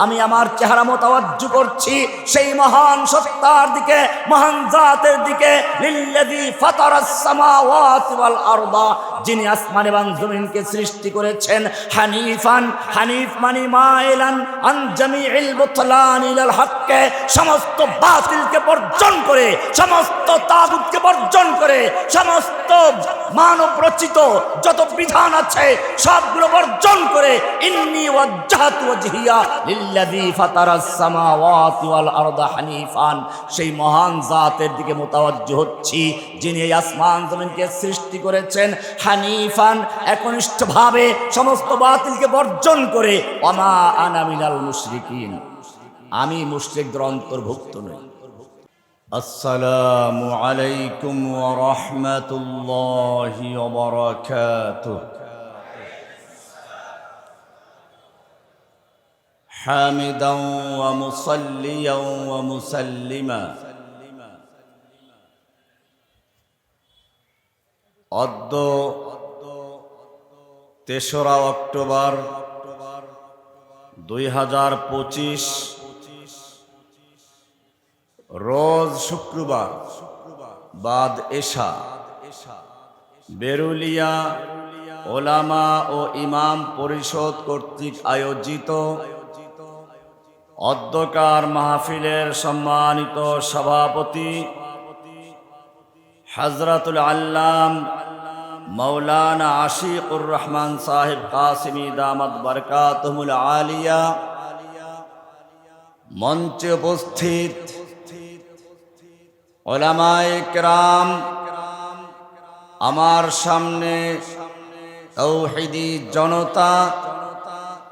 আমি আমার চেহারা মোতাওয়াজ্জু করছি সেই মহান সত্তার দিকে, মহান জাতের দিকে, লিল্লাযী ফাতারাস সামাওয়াতি ওয়াল আরদা, যিনি আসমান এবং জমিনকে সৃষ্টি করেছেন। হানিফান, হানিফ মানে মাইলান আন জামিইল বুতলান ইলাল হককে, সমস্ত বাতিলকে বর্জন করে, সমস্ত তাগুতকে বর্জন করে, সমস্ত মানব রচিত যত বিধান আছে সবগুলো বর্জন করে ইন্নী ওয়াজ্জাহতু ওয়াজহিয়া লিল্লাযী ফাতারাস সামাওয়াতি ওয়াল আরদা হানিফান, সেই মহান জাতের দিকে মোতাওয়াজ্জু হচ্ছি যিনি এই আসমান জমিনকে সৃষ্টি করেছেন। হানিফান, একনিষ্ঠভাবে সমস্ত বাতিলকে বর্জন করে। ওয়ামা আনা মিনাল মুশরিকিন, আমি মুশরিকদের অন্তর্ভুক্ত নই। আসসালামু আলাইকুম ওয়া রাহমাতুল্লাহি ওয়া বারাকাতুহু। হামিদান ওয়া মুসাল্লিয়ান ওয়া মুসাল্লিমা অদ্য ৩রা অক্টোবর ২০২৫ রোজ শুক্রবার বাদ এশা, বেরুলিয়া ওলামা ও ইমাম পরিষদ কর্তৃক আয়োজিত অধ্যকার মাহফিলের সম্মানিত সভাপতি হযরতুল আল্লাম মাওলানা আশিকুর রহমান সাহেব কাসিমি দামাত বরকাতুহুল আলিয়া, মঞ্চে উপস্থিত উলামায়ে কেরাম, আমার সামনে তাওহীদি জনতা,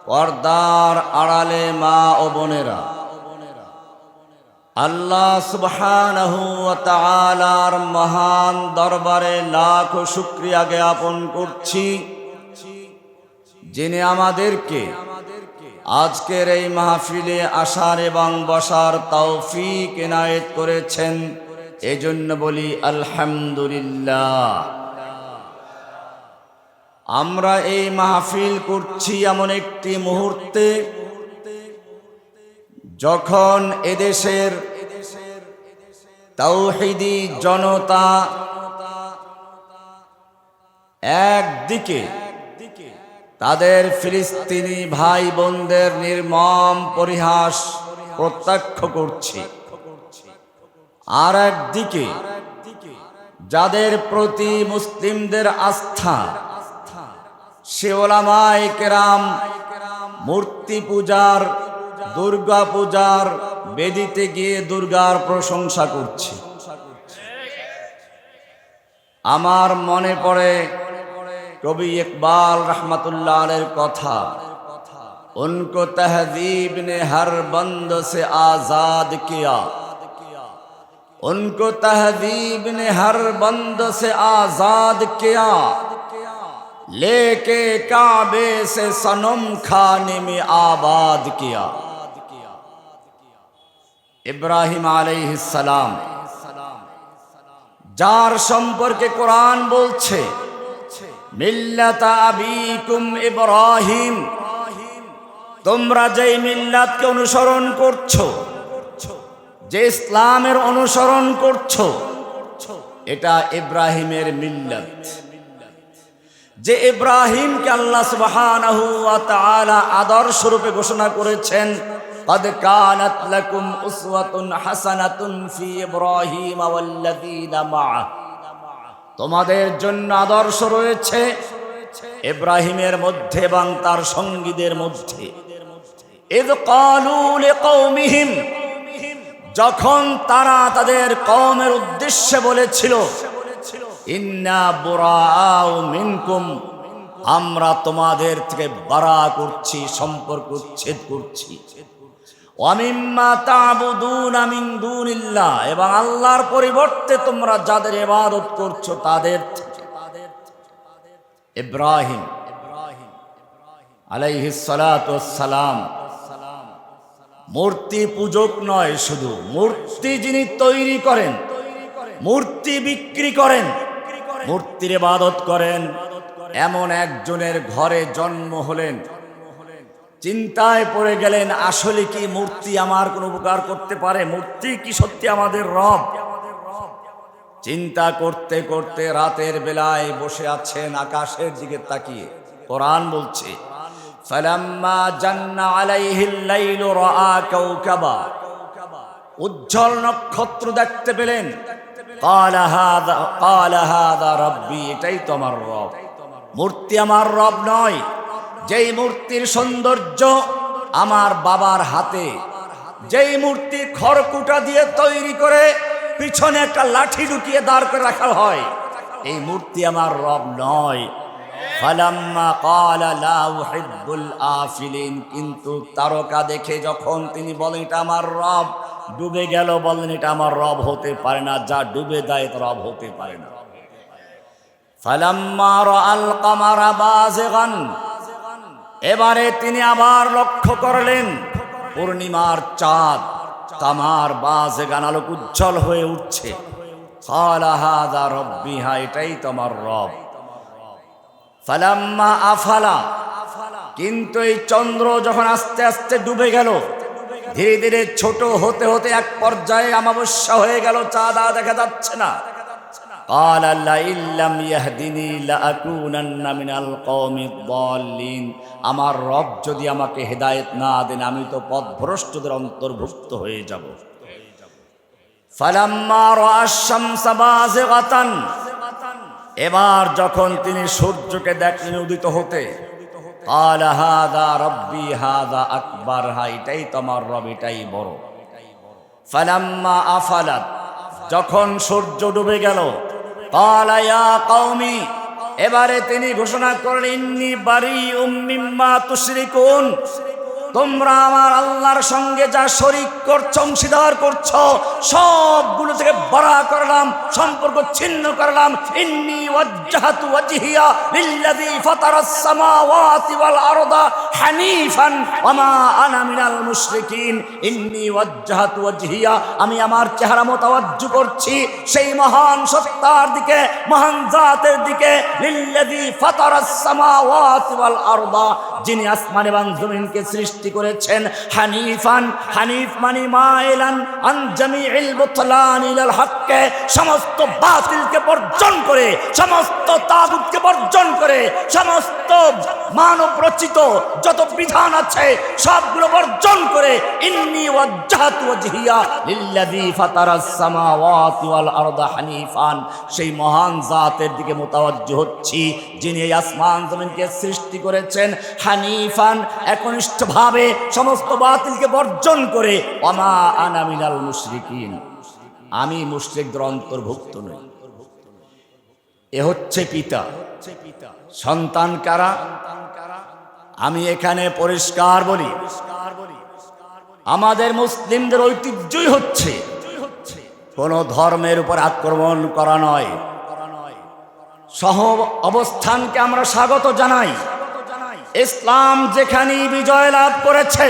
পর্দার আড়ালে মা ও বোনেরা, আল্লাহ সুবহানাহু ওয়া তাআলার মহান দরবারে লাখ শুকরিয়া জ্ঞাপন করছি যিনি আমাদেরকে আজকের এই মাহফিলে আসার এবং বসার তৌফিক এনায়েত করেছেন। এজন্য বলি আলহামদুলিল্লাহ। আমরা এই মাহফিল করছি এমন একটি মুহূর্তে যখন এদেশের তাওহীদি জনতা একদিকে তাদের ফিলিস্তিনি ভাই বোনদের নির্মম পরিহাস প্রত্যক্ষ করছে, আর একদিকে যাদের প্রতি মুসলিমদের আস্থা, সে উলামায়ে কেরাম মূর্তি পূজার, দুর্গা পূজার বেদিতে গিয়ে দুর্গার প্রশংসা করছে। আমার মনে পড়ে কবি ইকবাল রহমতুল্লাহ আলাইহির কথা, উनको तहजीब ने हर बंद से आजाद किया, उनको तहजीब ने हर बंद से आजाद किया, लेके काबे से सनम खाने में आबाद किया। ইব্রাহিম আলাইহিস সালাম, যার সম্পর্কে কোরআন বলছে মিল্লাতা আবিকুম ইব্রাহিম, তোমরা যেই মিল্লাতকে অনুসরণ করছো, যে ইসলামের অনুসরণ করছো, এটা ইব্রাহিমের মিল্লাত। যে ইব্রাহিমকে আল্লাহ সুবহানাহু ওয়া তাআলা আদর্শ রূপে ঘোষণা করেছেন, قد كانت لكم أسوة حسنة في إبراهيم والذين معه, তোমাদের জন্য আদর্শ রয়েছে ইব্রাহিমের মধ্যে এবং তার সঙ্গীদের মধ্যে। إذ قالوا لقومهم, যখন তারা তাদের কওমের উদ্দেশ্যে বলেছিল, ইন্না বুরাআউ মিনকুম, আমরা তোমাদের থেকে বারা করছি, সম্পর্ক উচ্ছেদ করছি। ওয়ামিম্মা তা'বুদুনা মিন দুনিল্লাহ, এবং আল্লাহর পরিবর্তে তোমরা যাদের ইবাদত করছো তাদের থেকে। ইব্রাহিম আলাইহিস সালাতু ওয়াস সালাম মূর্তি পূজক নয়, শুধু মূর্তি যিনি তৈরি করেন, মূর্তি বিক্রি করেন, মূর্তির ইবাদত করেন, এমন একজনের ঘরে জন্ম হলেন। চিন্তায় পড়ে গেলেন, আসলে কি মূর্তি আমার কোনো উপকার করতে পারে? মূর্তি কি সত্যি আমাদের রব? চিন্তা করতে করতে রাতের বেলায় বসে আছেন আকাশের দিকে তাকিয়ে। কোরআন বলছে, ফালাম্মা জান্না আলাইহিল লাইলু রাআ কাওকাবা, উজ্জ্বল নক্ষত্র দেখতে পেলেন। ক্বালা হাযা রাব্বি, এটাই তো আমার রব। মূর্তি আমার রব নয়। যেই মূর্তির সৌন্দর্য আমার বাবার হাতে, যেই মূর্তি খড়কুটা দিয়ে তৈরি করে পিছনে একটা লাঠি ঢুকিয়ে দাঁড় করে রাখা হয়, এই মূর্তি আমার রব নয়। ফালাম্মা ক্বালা লা উহিব্বুল আফিলিন, কিন্তু তারকা দেখে যখন তিনি বলেন এটা আমার রব, ডুবে গেল। বলেন এটা আমার রব হতে পারে না, যা ডুবে দেয় রব হতে পারে না। ফালাম্মা রাআল কামারা বাযিগান, এবারে তিনি আবার লক্ষ্য করলেন পূর্ণিমার চাঁদ, কামার বাযিগান, আলোক উজ্জ্বল হয়ে উঠছে। ক্বালা হাযা রাব্বি, হ্যাঁ এটাই তো আমার রব। ফালাম্মা আফালা, কিন্তু এই চন্দ্র যখন আস্তে আস্তে ডুবে গেল, ধীরে ধীরে ছোট হতে হতে এক পর্যায়ে অমাবস্যা হয়ে গেল, চাঁদ আর দেখা যাচ্ছে না। ক্বালা লাইন লাম ইয়াহদিনি লাআকুনান্না মিনাল কওমিদ দাল্লিন, আমার রব যদি আমাকে হেদায়েত না দেন আমি তো পথভ্রষ্টদের অন্তর্ভুক্ত হয়ে যাব। ফালাম্মা রাআশ শামসা বাযিগাতান, এবার যখন তিনি সূর্যকে দেখলেন উদিত হতে, ক্বালা হাযা রাব্বি হাযা আকবার, হ্যাঁ এটাই তো আমার রব, এটাই বড়। ফালাম্মা আফালাত, যখন সূর্য ডুবে গেল, ক্বালা ইয়া কওমি, এবারে তিনি ঘোষণা করলেন ইন্নী বারিউম মিম্মা তুশরিকুন, তোমরা আমার আল্লাহর সঙ্গে যা শরীক করছো, অংশীদার করছো, সবগুলো থেকে বড়া করলাম, সম্পর্ক ছিন্ন করলাম। ইন্নী ওয়াজ্জাহতু ওয়াজহিয়া লিল্লাযী ফাতারাস সামাওয়াতি ওয়াল আরদা হানিফান ওয়া মা আনা মিনাল মুশরিকিন। ইন্নী ওয়াজ্জাহতু ওয়াজহিয়া, আমি আমার চেহারা মোতাওয়াজ্জু করছি সেই মহান সত্তার দিকে, মহান জাতের দিকে। লিল্লাযী ফাতারাস সামাওয়াতি ওয়াল আরদা, যিনি আসমান এবং জমিনকে সৃষ্টি করেছেন। হানিফান, হানিফ মানে মাইলান আন জামিইল বুতলান ইলাল হক, সমস্ত বাতিলকে বর্জন করে, সমস্ত তাগুতকে বর্জন করে, সমস্ত মানব রচিত যত বিধান আছে সবগুলো বর্জন করে ইন্নী ওয়াজ্জাহতু ওয়াজহিয়া লিল্লাযী ফাতারাস সামাওয়াতি ওয়াল আরদা হানিফান, সেই মহান জাতের দিকে মোতাওয়াজ্জু হচ্ছি যিনি এই আসমান জমিনকে সৃষ্টি করেছেন। হানিফান, একনিষ্ঠভাবে সমস্ত বাতিলকে বর্জন করে। ওয়া মা আনা মিনাল মুশরিকিন, আমি মুশরিকদের অন্তর্ভুক্ত নই। এ হচ্ছে পিতা। সন্তান কারা? আমি এখানে পরিষ্কার বলি, আমাদের মুসলিমদের ঐতিহ্যই হচ্ছে কোন ধর্মের উপর আক্রমণ করা নয়। সহ অবস্থানকে আমরা স্বাগত জানাই। ইসলাম যেখানে বিজয় লাভ করেছে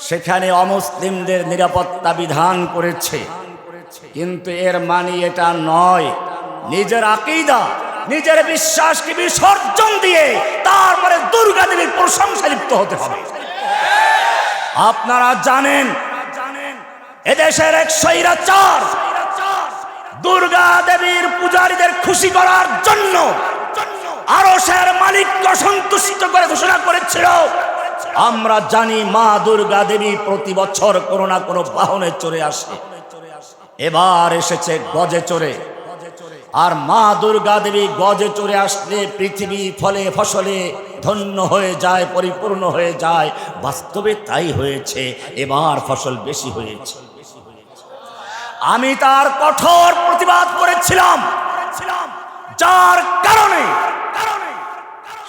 সেখানে অমুসলিমদের নিরাপত্তা বিধান করেছে, কিন্তু এর মানে এটা নয় নিজের আকীদা, নিজের বিশ্বাসকে বিসর্জন দিয়ে তারপরে দুর্গা দেবীর প্রশংসায় লিপ্ত হতে হবে। আপনারা জানেন এদেশের এক স্বৈরাচার দুর্গা দেবীর পূজারীদের খুশি করার জন্য আরশের মালিককে সন্তুষ্ট করে ঘোষণা করেছিল, আমরা জানি মা দুর্গা দেবী প্রতি বছর কোনো না কোনো বাহনে চড়ে আসে, এবার এসেছে গজে চড়ে। আর মা দুর্গা দেবী গজে চড়ে আসলে পৃথিবী ফলে ফসলে ধন্য হয়ে যায়, পরিপূর্ণ হয়ে যায়। বাস্তবে তাই হয়েছে, এবার ফসল বেশি হয়েছে। আমি তার কঠোর প্রতিবাদ করেছিলাম, যার কারণে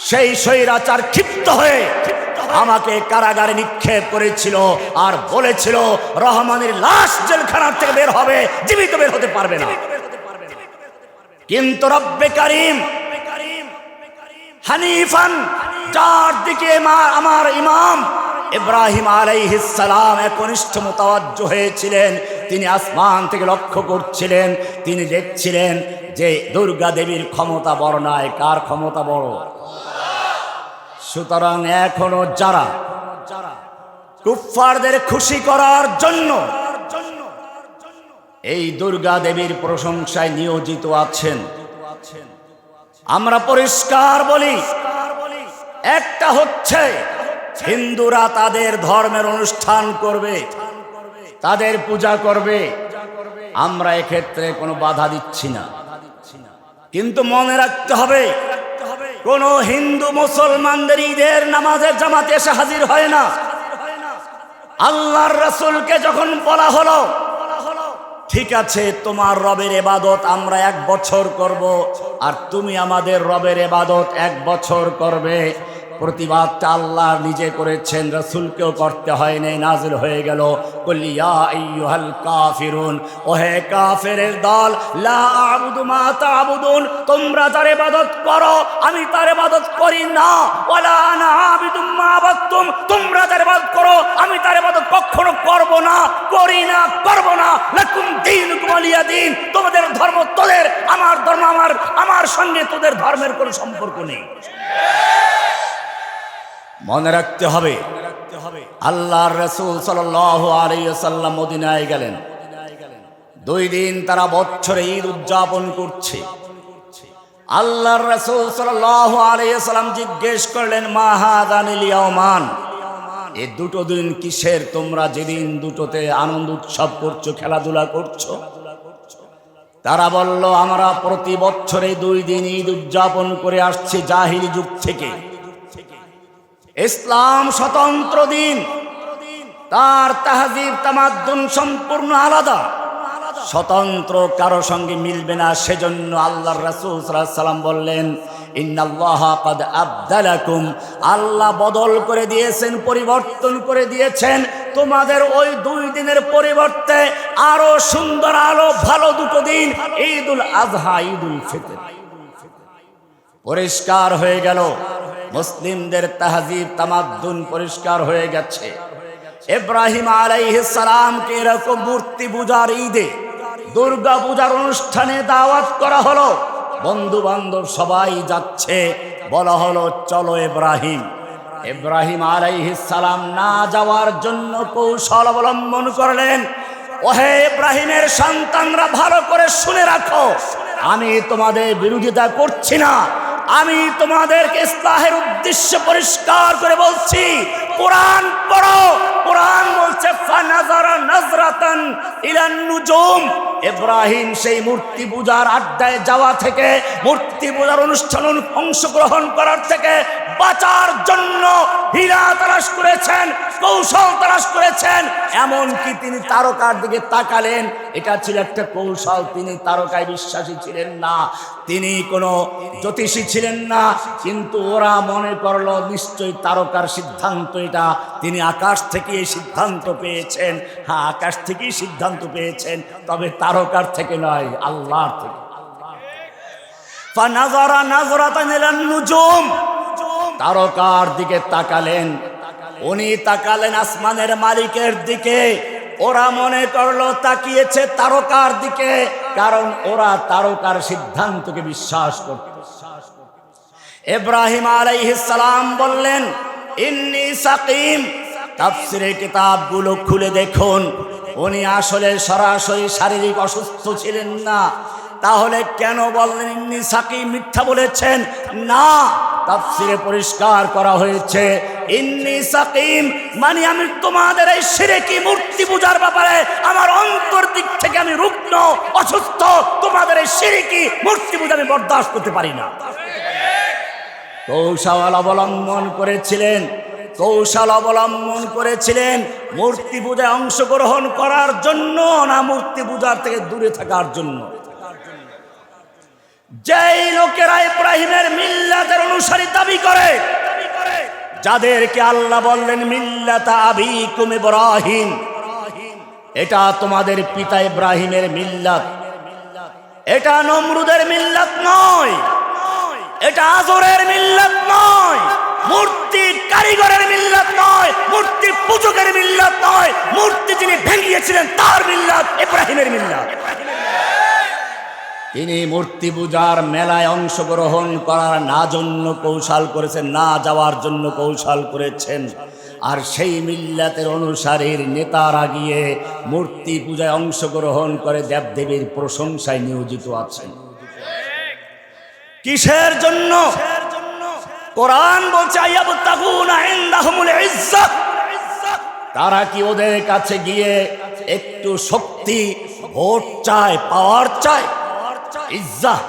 সেই স্বৈরাচার ক্ষিপ্ত হয়ে আমাকে কারাগারে নিক্ষেপ করেছিল আর বলেছিল রহমানের লাশ জেলখানার থেকে বের হবে, জীবিত বের হতে পারবে না। কিন্তু রব্বে কারীম হানিফান, যার দিকে আমার ইমাম ইব্রাহিম আলাইহিস সালাম একনিষ্ঠ মুতাওয়াজ্জু হয়েছিলেন, তিনি আসমান থেকে লক্ষ্য করছিলেন, তিনি দেখছিলেন যে দুর্গা দেবীর ক্ষমতা বড় নয়, কার ক্ষমতা বড়? সুতরাং এখনো যারা কুফফারদের খুশি করার জন্য এই দুর্গা দেবীর প্রশংসায় নিয়োজিত আছেন, আমরা পরিষ্কার বলি, একটা হচ্ছে হিন্দুরা তাদের ধর্মের অনুষ্ঠান করবে, তাদের পূজা করবে, আমরা এক্ষেত্রে কোনো বাধা দিচ্ছি না। কিন্তু মনে রাখতে হবে, কোন হিন্দু মুসলমানদের ঈদের নামাজের জামাতে এসে হাজির হয় না। আল্লাহর রাসূলকে যখন বলা হলো, ঠিক আছে তোমার রবের ইবাদত আমরা 1 বছর করব, আর তুমি আমাদের রবের ইবাদত 1 বছর করবে, প্রতিবাদটা আল্লাহ নিজে করেছেন, রাসূলকেও করতে হয় নাই। নাজিল হয়ে গেল, কুল ইয়া আইয়ুহাল কাফিরুন, ওহে কাফেরের দল, লা আ'বুদু মা তা'বুদুন, তোমরা যার ইবাদত করো আমি তার ইবাদত করি না, ওয়ালা আনা আ'বিদুম মা আ'বাদতুম, তোমরা যার ইবাদত করো আমি তার ইবাদত কখনো করব না, করি না, করব না। লাকুম দীনুকুম ওয়ালিয়া দীন, তোমাদের ধর্ম তোদের, আমার ধর্ম আমার সঙ্গে তোদের ধর্মের কোনো সম্পর্ক নেই। মনে রাখতে হবে, আল্লাহর রাসূল সাল্লাল্লাহু আলাইহি ওয়াসাল্লাম মদিনায় গেলেন, 2 দিন তারা বছরে ঈদ উদযাপন করছে। আল্লাহর রাসূল সাল্লাল্লাহু আলাইহি ওয়াসাল্লাম জিজ্ঞেস করলেন, মা হাযানিল ইয়াওমান, এই 2 দিন কিসের? তোমরা যেদিন দুটোতে আনন্দ উৎসব করছো, খেলাধুলা করছো। তারা বলল, আমরা প্রতি বছরে 2 দিন ঈদ উদযাপন করে আসছি জাহিলি যুগ থেকে। ইসলাম স্বতন্ত্র দিন, তার তাহজিব তামাদ্দুন সম্পূর্ণ আলাদা, স্বতন্ত্র, কারো সঙ্গে মিলবে না। সেজন্য আল্লাহর রাসূল সাল্লাল্লাহু আলাইহি ওয়াসাল্লাম বললেন, ইন্নাল্লাহা কাদ আবদালাকুম, আল্লাহ বদল করে দিয়েছেন, পরিবর্তন করে দিয়েছেন। তোমাদের ওই 2 দিনের পরিবর্তে আরো সুন্দর, আরো ভালো 2 দিন, ঈদুল আযহা, ঈদুল ফিতর। পরিষ্কার হয়ে গেল, মুসলিমদের তাহজিব তামাদ্দুন পরিষ্কার হয়ে গেছে। ইব্রাহিম আলাইহিস সালামকে এরকম মূর্তি পূজার ঈদে, দুর্গা পূজার অনুষ্ঠানে দাওয়াত করা হলো, বন্ধু বান্ধব সবাই যাচ্ছে, বলা হলো চলো ইব্রাহিম। ইব্রাহিম আলাইহিস সালাম না যাওয়ার জন্য কৌশল অবলম্বন করলেন। ওহে ইব্রাহিমের সন্তানরা, ভালো করে শুনে রাখো, আমি তোমাদের বিরোধিতা করছি না, আমি তোমাদেরকে ইসলাহের উদ্দেশ্যে পরিষ্কার করে বলছি। কোরআন পড়ো, কোরআন বলছে ফানাজারা নাজরাতান ইলান নুজুম। ইব্রাহিম সেই মূর্তি পূজার আড্ডায় যাওয়া থেকে, মূর্তি পূজার অনুষ্ঠানে অংশগ্রহণ করার থেকে বাঁচার জন্য হীরা তালাশ করেছেন, কৌশল তালাশ করেছেন। এমনকি তিনি তারকার দিকে তাকালেন, এটা ছিল একটা কৌশল। তিনি তারকায় বিশ্বাসী ছিলেন না, তিনি কোনো জ্যোতিষী ছিলেন না, কিন্তু ওরা মনে করলো নিশ্চয়ই তারকার সিদ্ধান্ত এটা। তিনি আকাশ থেকে এই সিদ্ধান্ত পেয়েছেন। হ্যাঁ, আকাশ থেকেই সিদ্ধান্ত পেয়েছেন, তবে তারকার থেকে নয়, আল্লাহর থেকে। ফানাজারা নাজরাতান ইলান নুজুম, তারকার দিকে তাকালেন। উনি তাকালেন আসমানের মালিকের দিকে। ওরা মনে করলো তাকিয়েছে তারকার দিকে, কারণ ওরা তারকার সিদ্ধান্তকে বিশ্বাস করত। ইব্রাহিম আলাইহিস সালাম বললেন, ইন্নী সাকিম। তাফসীরের কিতাবগুলো খুলে দেখুন, উনি আসলে সরাসরি শারীরিক অসুস্থ ছিলেন না। তাহলে কেন বললেন ইন্নী সাকিম? মিথ্যা বলেছেন না, তাফসীরে পরিষ্কার করা হয়েছে, ইন্নী সাকিম মানে আমি তোমাদের এই শিরকি মূর্তি পূজার ব্যাপারে আমার অন্তর দিক থেকে আমি রুগ্ন, অসুস্থ। তোমাদের এই শিরকি মূর্তি পূজা আমি বরদাস্ত করতে পারি না। কৌশল অবলম্বন করেছিলেন, কৌশল অবলম্বন করেছিলেন মূর্তি পূজায় অংশগ্রহণ করার জন্য না, মূর্তি পূজার থেকে দূরে থাকার জন্য। যেই লোকেরা ইব্রাহিমের মিল্লাতের অনুসারী দাবি করে, যাদেরকে আল্লাহ বললেন মিল্লাতা আবিকুম ইব্রাহিম, এটা তোমাদের পিতা ইব্রাহিমের মিল্লাত, এটা নমরুদের মিল্লাত নয়, এটা আজরের মিল্লাত নয়, মূর্তি কারিগরের মিল্লাত নয়, মূর্তি পূজকের মিল্লাত নয়, মূর্তি যিনি ভেঙিয়েছিলেন তার মিল্লাত ইব্রাহিমের মিল্লাত। তিনি মূর্তি পূজার মেলায় অংশগ্রহণ করার না জন্য কৌশল করেছেন, না যাওয়ার জন্য কৌশল করেছেন। আর সেই মিল্লাতের অনুসারীর নেতারা গিয়ে মূর্তি পূজায় অংশগ্রহণ করে দেবদেবীর প্রশংসায় নিয়োজিত আছেন। কিসের জন্য? কোরআন বলছে আয়াবতাগুনা ইনদাহুমুল ইজ্জাত, তারা কি ওদের কাছে গিয়ে একটু শক্তি, ভোট চায়, পাওয়ার চায়? ইজ্জাত,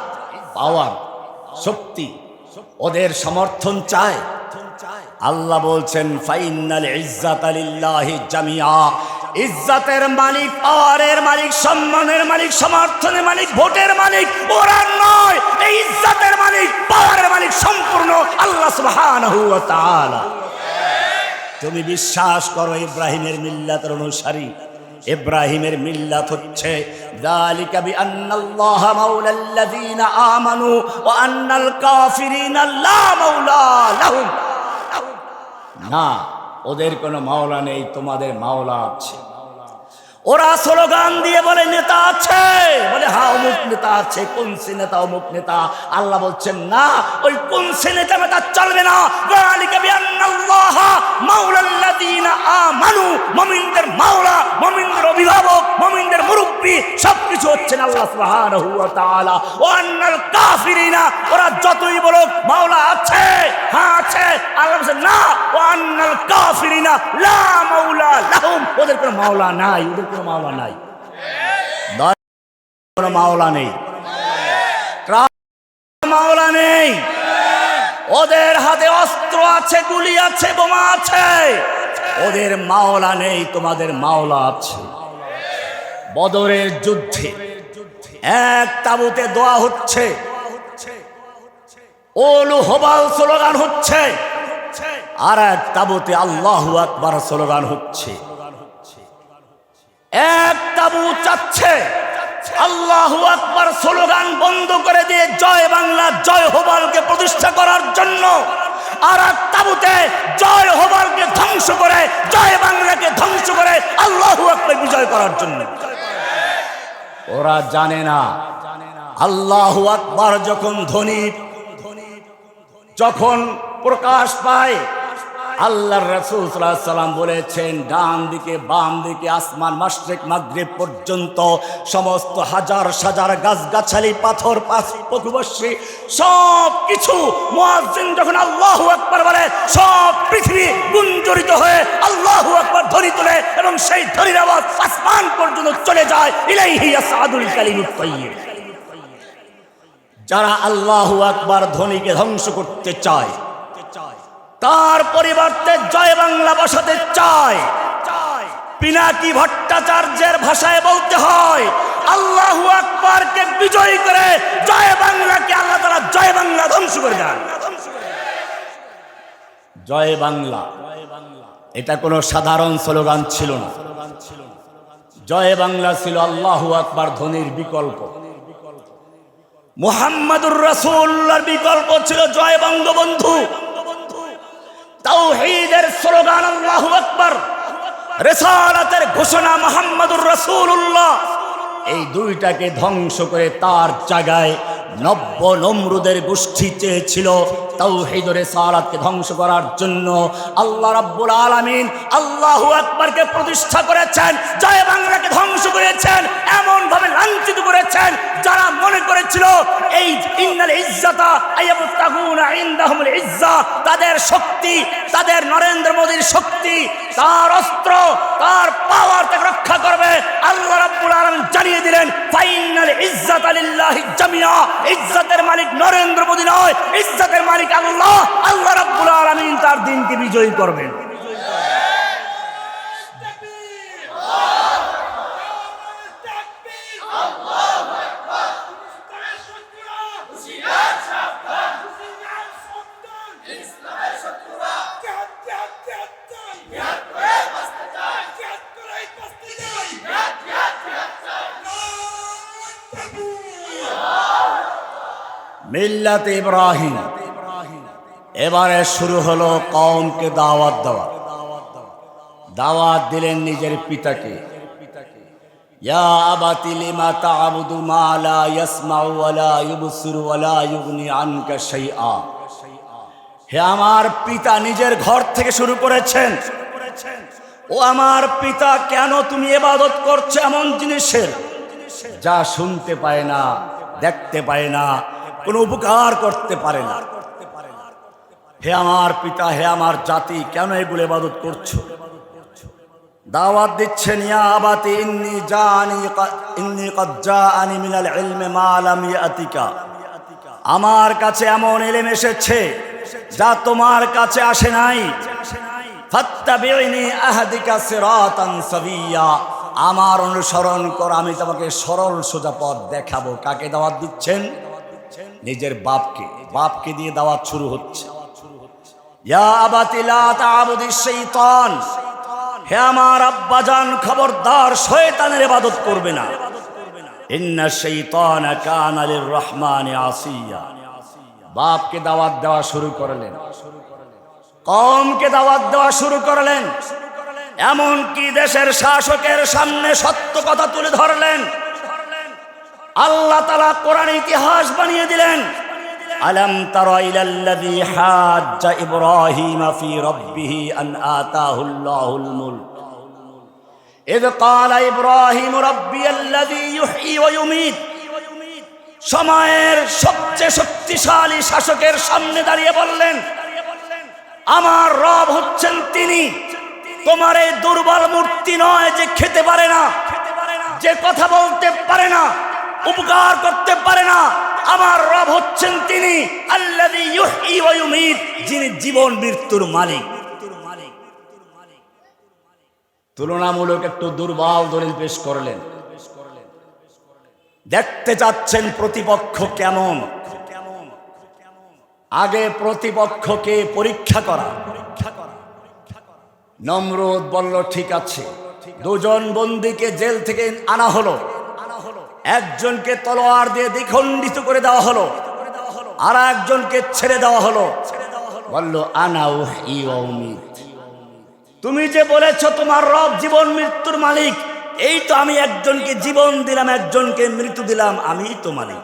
পাওয়ার, শক্তি, ওদের সমর্থন চায়? আল্লাহ বলছেন ফাইনাল ইজ্জাতা লিল্লাহি জামিআ, ইজ্জাতের মালিক, পাওয়ারের মালিক, সম্মানের মালিক, সমর্থনের মালিক, ভোটের মালিক ওরা নয়, এই ইজ্জাতের মালিক, পাওয়ারের মালিক সম্পূর্ণ আল্লাহ সুবহানাহু ওয়া তাআলা। তুমি বিশ্বাস করো ইব্রাহিমের মিল্লাতের অনুসারী, ইব্রাহিমের মিল্লাত হচ্ছে যালিকা বিআন্নাল্লাহা মাওলাল্লাযীনা আমানু ওয়া আন্নাল কাফিরিনা লা মাওলা লাহুম। না, ওদের কোনো মাওলা নেই, তোমাদের মাওলা আছে। ওরা স্লোগান দিয়ে বলে নেতা আছে, বলে হ্যাঁ অমুক নেতা আছে। কোন সে নেতা? অমুক নেতা। আল্লাহ বলছেন না, ওই কোন সে নেতা মেতা চলবে না। যালিকা বিআন্নাল্লাহা মাওলাল্লাযীনা আমানু, মুমিনদের মাওলা, মুমিনদের অভিভাবক, মুমিনদের মুরব্বি সবকিছু হচ্ছেন আল্লাহ সুবহানাহু ওয়া তাআলা। ওয়া আন্নাল কাফিরিনা, ওরা যতই বলুক মাওলা আছে, হ্যাঁ আছে, আল্লাহ বলছেন না, ওয়া আন্নাল কাফিরিনা লা মাওলা লাহুম, ওদের কোনো মাওলা নাই, ওদের কোনো মাওলা নাই, কোনো মাওলা নেই, মাওলা নেই। ওদের হাতে অস্ত্র আছে, গুলি আছে, বোমা আছে, ওদের মাওলা নেই, তোমাদের মাওলা আছে। বদরের যুদ্ধে এক তাবুতে দোয়া হচ্ছে, ওলু হবাল স্লোগান হচ্ছে, আর এক তাবুতে আল্লাহু আকবার স্লোগান হচ্ছে। এক তাবু চাচ্ছে আল্লাহু আকবার স্লোগান বন্ধ করে দিয়ে জয় বাংলা, জয় হোবালকে প্রতিষ্ঠা করার জন্য, আর এক তাবুতে জয় হোবালকে ধ্বংস করে, জয় বাংলাকে ধ্বংস করে আল্লাহু আকবার বিজয় করার জন্য। ওরা জানে না আল্লাহু আকবার যখন ধ্বনি, যখন প্রকাশ পায়, আল্লাহর রাসূল সাল্লাল্লাহু আলাইহি ওয়াসাল্লাম বলেছেন ডান দিকে, বাম দিকে, আসমান, মাশরিক, মাগরিব পর্যন্ত সমস্ত হাজার হাজার গাছগাছালি, পাথর, পশুপক্ষী সব কিছু মুয়াজ্জিন যখন আল্লাহু আকবার বলে, সব পৃথিবী গুঞ্জরিত হয়ে আল্লাহু আকবার ধ্বনি তোলে এবং সেই ধ্বনির আওয়াজ আসমান পর্যন্ত চলে যায়। ইলাইহি ইয়াসআদুল কালিমুত তাইয়্যিব। যারা আল্লাহু আকবার ধ্বনিকে ধ্বংস করতে চায়, তার পরিবর্তে জয় বাংলা বসাতে চায়, পিনাকি ভট্টাচার্যের ভাষায় বলতে হয় আল্লাহু আকবারকে বিজয়ী করে জয় বাংলাকে আল্লাহ তাআলা জয় বাংলা ধ্বংস করে দেন। জয় বাংলা এটা কোনো সাধারণ স্লোগান ছিল না। জয় বাংলা ছিল আল্লাহু আকবার ধ্বনির বিকল্প। মুহাম্মাদুর রাসূলুল্লাহর বিকল্প ছিল জয় বঙ্গবন্ধু। তাওহীদের স্লোগান আল্লাহু আকবার, রিসালাতের ঘোষণা মুহাম্মাদুর রাসূলুল্লাহ। এই দুইটাকে ধ্বংস করে তার জায়গায় নব্য নমরুদের গোষ্ঠী চেয়েছিল তাওহীদ ও রিসালাতকে ধ্বংস করার জন্য। আল্লাহ রাব্বুল আলামিন আল্লাহু আকবারকে প্রতিষ্ঠা করেছেন, জয় বাংলাকে ধ্বংস করেছেন, এমন ভাবে লাঞ্ছিত করেছেন যারা মনে করেছিল এই ইন্নাল ইজ্জাতা আয়াবতাগুনা ইনদাহুমুল ইজ্জা, তাদের শক্তি, তাদের নরেন্দ্র মোদীর শক্তি, তার অস্ত্র, তার পাওয়ার তাকে রক্ষা করবে। আল্লাহ রাব্বুল আলামিন জানিয়ে দিলেন ফাইনাল ইজ্জাতা লিল্লাহি জামিআ, ইজ্জতের মালিক নরেন্দ্র মোদী নয়, ইজ্জতের মালিক আল্লাহ। আল্লাহ রাব্বুল আলামিন তার দিনকে বিজয়ী করবেন। মিল্লাত ইব্রাহিম এবারে শুরু হলো কওমকে দাওয়াত দেওয়া। দাওয়াত দিলেন নিজের পিতাকে, ইয়া আবাতি লিমা তা'বুদু মা লা ইয়াসমাউ ওয়া লা ইউবসিরু ওয়া লা ইউগনি আনকা শাইআ। হে আমার পিতা, নিজের ঘর থেকে শুরু করেছেন। ও আমার পিতা, কেন তুমি ইবাদত করছো এমন জিনিসের যা শুনতে পায় না, দেখতে পায় না, কোনো উপকার করতে পারে না? হে আমার পিতা, হে আমার জাতি, কেন এগুলো ইবাদত করছো? দাওয়াত দিচ্ছেন, ইয়া আবাতি ইন্নী ক্বাদ জাআনি মিনাল ইলমি মা লাম ইয়াতিকা। আমার কাছে এমন ইলম এসেছে যা তোমার কাছে আসে নাই। ফাত্তাবি'নি আহদিকা সিরাতান সাবিয়্যা। আমার অনুসরণ কর, আমি তোমাকে সরল সোজা পথ দেখাবো। কাকে দাওয়াত দিচ্ছেন? নিজের বাপকে দিয়ে দাওয়াত শুরু হচ্ছে। ইয়া আবাতি লা তা'বুদিশ শাইতান। হে আমার আব্বাজান, খবরদার শয়তানের ইবাদত করবে না। ইন্নাশ শাইতানা কানা লির রহমানি আসিয়া। বাপকে দাওয়াত দেওয়া শুরু করলেন, কওমকে দাওয়াত দেওয়া শুরু করলেন, এমনকি দেশের শাসকের সামনে সত্য কথা তুলে ধরলেন। আল্লাহ তাআলা কোরআন ইতিহাস বানিয়ে দিলেন। আলাম তারা ইলাল্লাযী হাজ্জা ইব্রাহিম ফি রাব্বিহি আন আতাহুল্লাহুল মুলক ইয ক্বালা ইব্রাহিম রাব্বিয়াল্লাযী ইউহয়ী ওয়া ইউমীত। সময়ের সবচেয়ে শক্তিশালী শাসকের সামনে দাঁড়িয়ে বললেন, আমার রব হচ্ছেন তিনি। তোমার এই দুর্বল মূর্তি নয় যে খেতে পারে না, যে কথা বলতে পারে না, উপকার করতে পারে না। আমার রব হচ্ছেন তিনি আল্লাযী ইউহয়ী ওয়া ইউমীত, যিনি জীবন মৃত্যুর মালিক। তুলনামূলক একটু দুর্বল দলিল পেশ করলেন। দেখতে চাচ্ছেন প্রতিপক্ষ কেমন, আগে প্রতিপক্ষকে পরীক্ষা করা। নমরুদ বলল, ঠিক আছে। দুজন বন্দীকে জেল থেকে আনা হলো, একজনকে তলোয়ার দিয়ে দ্বিখণ্ডিত করে দেওয়া হলো, আর একজনকে ছেড়ে দেওয়া হলো। বলল, আনা উহয়ী ওয়া উমীত। তুমি যে বলেছ তোমার রব জীবন মৃত্যুর মালিক, এই তো আমি একজনকে জীবন দিলাম, একজনকে মৃত্যু দিলাম, আমিই তো মালিক।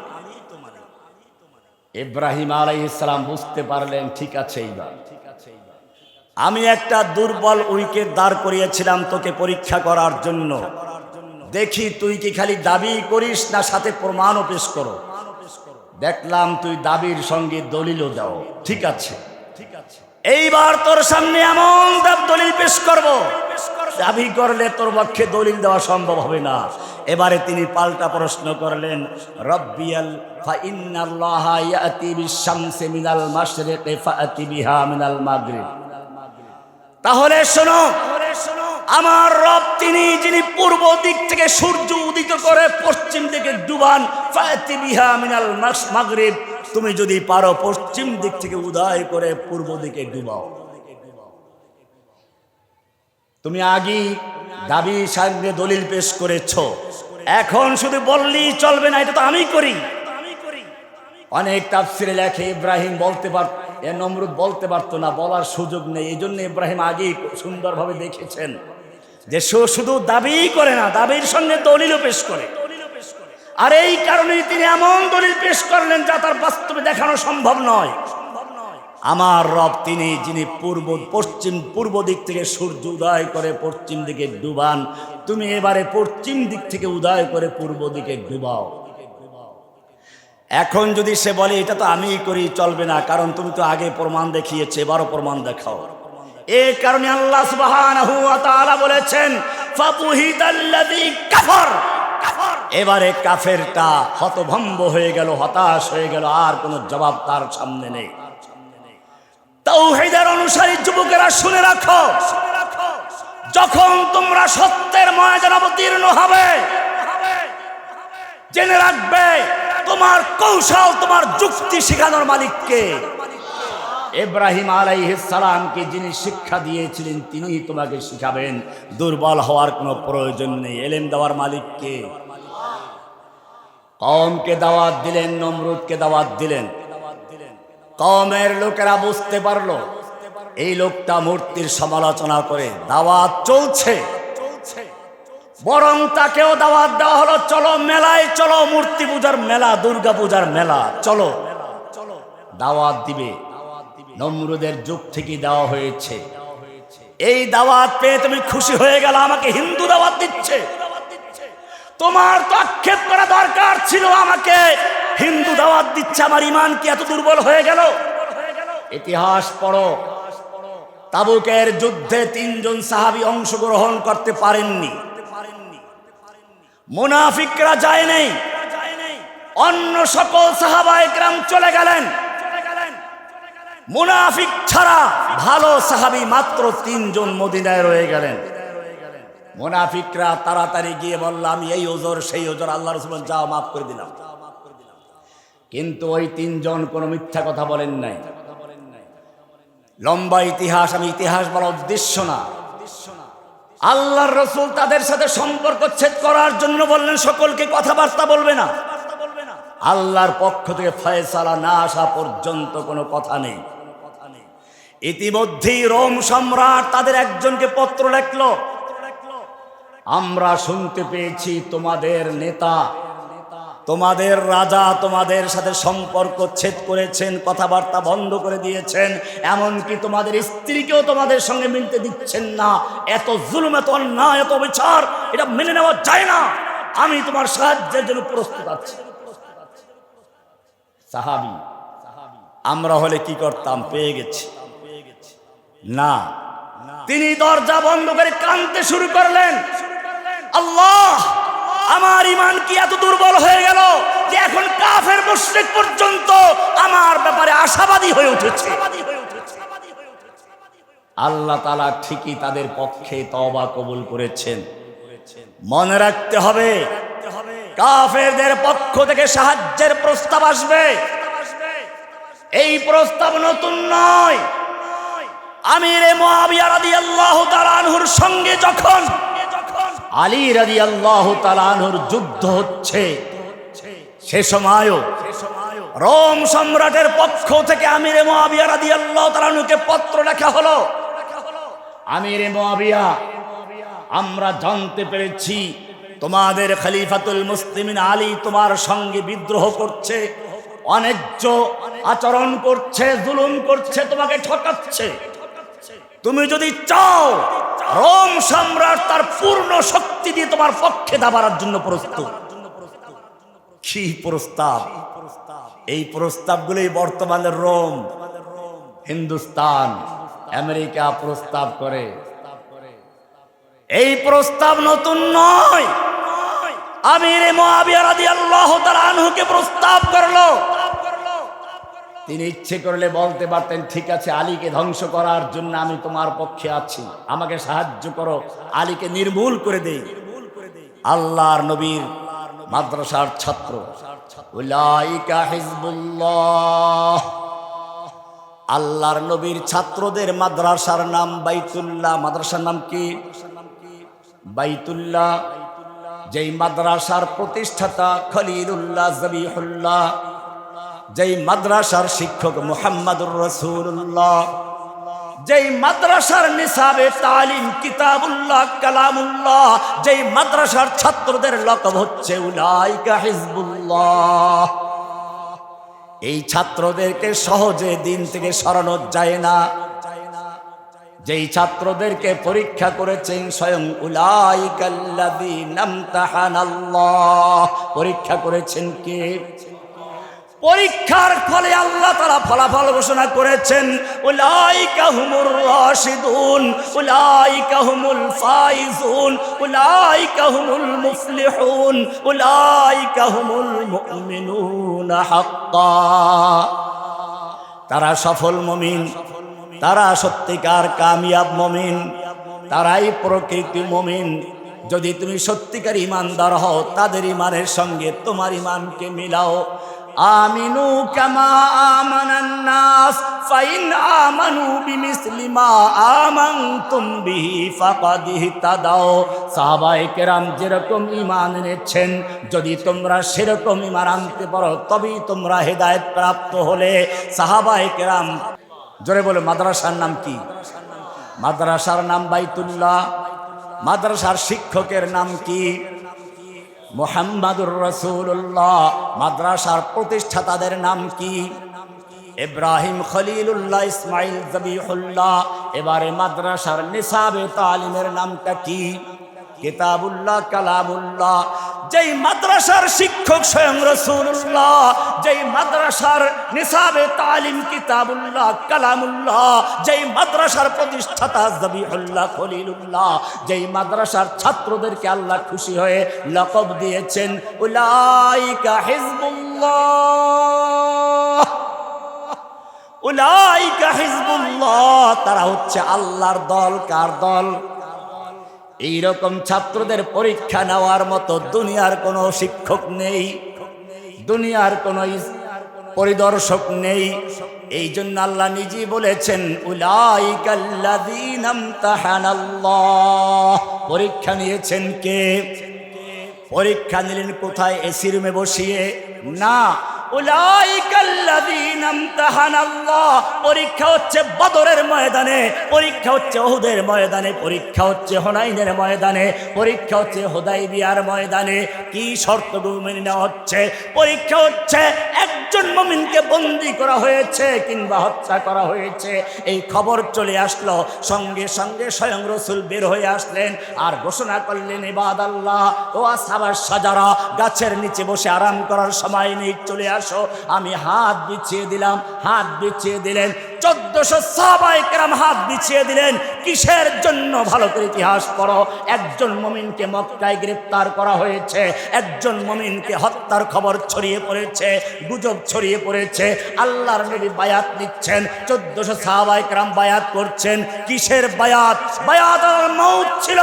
ইব্রাহিম আলাইহিস সালাম বুঝতে পারলেন, ঠিক আছে, এইবার আমি একটা দুর্বল উইকেট দাঁড় করিয়েছিলাম তোকে পরীক্ষা করার জন্য। দেখি তুই কি খালি দাবি করিস না সাথে প্রমাণও পেশ করো। দেখলাম তুই দাবির সঙ্গে দলিলও দাও। ঠিক আছে, এইবার তোর সামনে এমন দলিল পেশ করব, দাবি করলে তোর পক্ষে দলিল দেওয়া সম্ভব হবে না। এবারে তিনি পাল্টা প্রশ্ন করলেন, রব্বিয়াল ফা ইন্নাল্লাহা ইয়াতি বিশ-শামসি মিনাল মাশরিকি ফাআতি বিহা মিনাল মাগরিব। তাহলে শোনো, আমার রব তিনি যিনি পূর্ব দিক থেকে সূর্য উদিত করে পশ্চিম দিকে ডুবান। ফাআতি বিহা মিনাল মাগরিব, তুমি যদি পারো পশ্চিম দিক থেকে উদয় করে পূর্ব দিকে ডুবাও। তুমি আগে দাবি সামনে দলিল পেশ করেছো, এখন শুধু বললেই চলবে না, এটা তো আমি করি। অনেক তাফসিরে লেখে ইব্রাহিম বলতে পারত, নমরুদ বলতে পারতো না, বলার সুযোগ নেই। এই জন্য ইব্রাহিম আগেই সুন্দরভাবে দেখেছেন যে শুধু দাবি করে না, দাবির সঙ্গে দলিলও পেশ করে। আর এই কারণেই তিনি এমন দলিল পেশ করলেন যা তার বাস্তবে দেখানো সম্ভব নয়। আমার রব তিনি যিনি পূর্ব দিক থেকে সূর্য উদয় করে পশ্চিম দিকে ডুবান। তুমি এবারে পশ্চিম দিক থেকে উদয় করে পূর্ব দিকে ডুবাও। এখন যদি সে বলে এটা তো আমিই করি, চলবে না, কারণ তুমি তো আগে প্রমাণ দেখিয়েছে, এবারও প্রমাণ দেখাও। এই কারণে আল্লাহ সুবহানাহু ওয়া তাআলা বলেছেন, ফাবুহিতাল্লাযী কাফার। এবারে কাফেরটা হতভম্ব হয়ে গেল, হতাশ হয়ে গেল, আর কোনো জবাব তার সামনে নেই। তাওহীদের অনুসারী যুবকেরা শুনে রাখো, যখন তোমরা সত্যের ময়দানে অবতীর্ণ হবে, জেনে রাখবে তোমার কৌশল, তোমার যুক্তি শেখানোর মালিককে। ইব্রাহিম আলাইহিস সালামকে যিনি শিক্ষা দিয়েছিলেন তিনি তোমাকে শিখাবেন। দুর্বল হওয়ার কোনো প্রয়োজন নেই। ইলম দেওয়ার মালিককে। কওমকে দাওয়াত দিলেন, নমরুদকে দাওয়াত দিলেন। কওমের লোকেরা বুঝতে পারলো এই লোকটা মূর্তির সমালোচনা করে, দাওয়াত চলছে, বরং তাকেও দাওয়াত দেওয়া হলো, চলো মেলায় চলো, মূর্তি পূজার মেলা, দুর্গা পূজার মেলা, চলো। দাওয়াত দিবে, নমরুদের যুগ থেকে দেওয়া হয়েছে। এই দাওয়াত পেয়ে তুমি খুশি হয়ে গেল, আমাকে হিন্দু দাওয়াত দিচ্ছে। তোমার তো আক্ষেপ করা দরকার ছিল, আমাকে হিন্দু দাওয়াত দিচ্ছে, আমার ইমান কি এত দুর্বল হয়ে গেল? ইতিহাস পড়ো, তাবুকের যুদ্ধে 3 জন সাহাবী অংশগ্রহণ করতে পারেননি। মুনাফিকরা যায় নাই, অন্য সকল সাহাবায়ে কেরাম চলে গেলেন। মুনাফিক ছাড়া ভালো সাহাবী মাত্র 3 জন মদিনায় রয়ে গেলেন। মুনাফিকরা তাড়াতাড়ি গিয়ে বলল, আমি এই ওজর সেই ওজর, আল্লাহ রাসূল যাও মাফ করে দিলাম। কিন্তু ওই 3 জন কোনো মিথ্যা কথা বলেন নাই। লম্বা ইতিহাস, আমি ইতিহাস বলার উদ্দেশ্য না। আল্লাহর রাসূল তাদের সাথে সম্পর্ক ছেদ করার জন্য বললেন, সকলকে কথাবার্তা বলবে না, আল্লাহর পক্ষ থেকে ফয়সালা না আসা পর্যন্ত কোনো কথা নেই। ইতিমধ্যেই রোম সম্রাট তাদের একজনকে পত্র লিখলো, আমরা শুনতে পেয়েছি তোমাদের নেতা, তোমাদের রাজা তোমাদের সাথে সম্পর্ক ছেদ করেছেন, কথাবার্তা বন্ধ করে দিয়েছেন, এমনকি তোমাদের স্ত্রীকেও তোমাদের সঙ্গে মিলতে দিচ্ছেন না। এত জুলুম, এত অন্যায়, এত বিচার, এটা মেনে নেওয়া যায় না। আমি তোমার সাহায্যের জন্য প্রস্তুত আছি। সাহাবী, আমরা হলে কি করতাম? পেয়ে গেছি না, তিনি দরজা বন্ধ করে কাঁদতে শুরু করলেন, আল্লাহ, আমার ইমান কি এত দুর্বল হয়ে গেল যে এখন কাফের মুশরিক পর্যন্ত আমার ব্যাপারে আশাবাদী হয়ে উঠেছে। আল্লাহ তাআলা ঠিকই তাদের পক্ষে তওবা কবুল করেছেন। মনে রাখতে হবে, কাফেরদের পক্ষ থেকে সাহায্যের প্রস্তাব আসবে, এই প্রস্তাব নতুন নয়। আমিরে মুআবিয়া রাদিয়াল্লাহু তাআলা আনহুর সঙ্গে যখন আলী রাদিয়াল্লাহু তাআলা আনহুর যুদ্ধ হচ্ছে, সে সময়ও রোম সম্রাটের পক্ষ থেকে আমিরে মুআবিয়া রাদিয়াল্লাহু তাআলা আনহুকে পত্র লেখা হলো, আমিরে মুআবিয়া, আমরা জানতে পেরেছি তোমাদের খলিফাতুল মুসলিমিন আলী তোমার সঙ্গে বিদ্রোহ করছে, অন্যায্য আচরণ করছে, জুলুম করছে, তোমাকে ঠকাচ্ছে। তুমি যদি চাও, রোম সম্রাট তার পূর্ণ শক্তি দিয়ে তোমার পক্ষে দাঁড়াবার জন্য প্রস্তুত। কি প্রস্তাব! এই প্রস্তাবগুলোই বর্তমানে রোম, হিন্দুস্তান, আমেরিকা প্রস্তাব করে। এই প্রস্তাব নতুন নয়। আমিরে মুআবিয়া রাদিয়াল্লাহু তাআলা আনহুকে প্রস্তাব করলো। তিনি ইচ্ছে করলে বলতে পারতেন, ঠিক আছে, আলীকে ধ্বংস করার জন্য আমি তোমার পক্ষে আছি, আমাকে সাহায্য করো, আলীকে নির্মূল করে দেই। আল্লাহর নবীর মাদ্রাসার ছাত্র, উলাইকা হিজবুল্লাহ, আল্লাহর নবীর ছাত্রদের মাদ্রাসার নাম বাইতুল্লাহ। মাদ্রাসার নাম কি? বাইতুল্লাহ। যেই মাদ্রাসার প্রতিষ্ঠাতা খলিলুল্লাহ জবিহুল্লাহ, যেই মাদ্রাসার শিক্ষক মুহাম্মদুর রাসূলুল্লাহ, যেই মাদ্রাসার নিসাবে তালিম কিতাবুল্লাহ কালামুল্লাহ, যেই মাদ্রাসার ছাত্রদের লকব হচ্ছে উলাইকা হিজবুল্লাহ। এই ছাত্রদেরকে সহজে দিন থেকে সরানো যায় না। যেই ছাত্রদেরকে পরীক্ষা করেছেন স্বয়ং উলাইকাল্লাযীনা ইমতাহানাল্লাহ, পরীক্ষা করেছেন কে? পরীক্ষার ফলে আল্লাহ তাআলা ফলাফল ঘোষণা করেছেন, উলাইকা হুমুর রাশিদুন, উলাইকা হুমুল ফাইজুন, উলাইকা হুমুল মুফলিহুন, উলাইকা হুমুল মুমিনুনা হাক্কা। তারা সফল মুমিন, তারা সত্যিকার কামিয়াব মুমিন, তারাই প্রকৃতি মুমিন। যদি তুমি সত্যিকার ঈমানদার হও, তাদের ঈমানের সঙ্গে তোমার ঈমানকে মিলাও। আমিনু কামা আমানান নাস ফাইন আমানু বিমিসলি মা আমানতুম বিহি ফাকাদ ইহতাদাও। সাহাবায়ে কেরাম যেরকম ঈমান এনেছেন, যদি তোমরা সেরকম ঈমান আনতে পারো, তবেই তোমরা হেদায়েত প্রাপ্ত হলে। সাহাবায়ে কেরাম, জোরে বলে, মাদ্রাসার নাম কি? মাদ্রাসার নাম বাইতুল্লাহ। মাদ্রাসার শিক্ষকের নাম কি? মুহাম্মাদুর রাসূলুল্লাহ। মাদ্রাসার প্রতিষ্ঠাতাদের নাম কি? ইব্রাহিম খলিলুল্লাহ, ইসমাইল জবিহুল্লাহ। এবারে মাদ্রাসার নিসাবে তালিমের নামটা কি? কিতাবুল্লাহ, কালামুল্লাহ। যেই মাদ্রাসার শিক্ষক স্বয়ং রাসূলুল্লাহ, যেই মাদ্রাসার নিসাবে তালিম কিতাবুল্লাহ, কালামুল্লাহ, যেই মাদ্রাসার প্রতিষ্ঠাতা জবিহুল্লাহ, খলিলুল্লাহ, যেই মাদ্রাসার ছাত্রদেরকে আল্লাহ খুশি হয়ে লকব দিয়েছেন উলাইকা হিজবুল্লাহ, উলাইকা হিজবুল্লাহ, তারা হচ্ছে আল্লাহর দল। কার দল? এইরকম ছাত্রদের পরীক্ষা নেওয়ার মতো দুনিয়ার কোনো শিক্ষক নেই, দুনিয়ার কোনো পরিদর্শক নেই। এই জন্য আল্লাহ নিজেই বলেছেন উলাইকাল্লাযীনা ইমতাহানাল্লাহ। পরীক্ষা নিয়েছেন কে? পরীক্ষা নিলেন কোথায়? এসি রুমে বসিয়ে না। উলাইকাল্লাযীনা ইমতাহানাল্লাহ। পরীক্ষা হচ্ছে বদরের ময়দানে, পরীক্ষা হচ্ছে উহুদের ময়দানে, পরীক্ষা হচ্ছে হুনাইনের ময়দানে, পরীক্ষা হচ্ছে হুদাইবিয়ার ময়দানে। কি শর্তগুলো মেনে নেওয়া হচ্ছে? পরীক্ষা হচ্ছে একজন মুমিনকে বন্দী করা হয়েছে কিংবা হত্যা করা হয়েছে, এই খবর চলে আসলো, সঙ্গে সঙ্গে স্বয়ং রাসূল বের হয়ে আসলেন আর ঘোষণা করলেন ইবাদাল্লাহ ও আসহাবাস শাজারা, গাছের নিচে বসে আরাম করার সময় নেই, চলে আসো। আমি হাত বিছিয়ে দিলাম, হাত বিছিয়ে দিলেন। 1400 সাহাবায়ে কেরাম হাত বিছিয়ে দিলেন। কিসের জন্য? ভালো করে ইতিহাস পড়ো। একজন মুমিনকে মক্কায় গ্রেফতার করা হয়েছে, একজন মুমিনকে হত্যার খবর ছড়িয়ে পড়েছে, গুজব ছড়িয়ে পড়েছে। আল্লাহর নবী বায়াত নিচ্ছেন, 1400 সাহাবায়ে কেরাম বায়াত করছেন। কিসের বায়াত? বায়াতুল মউত ছিল।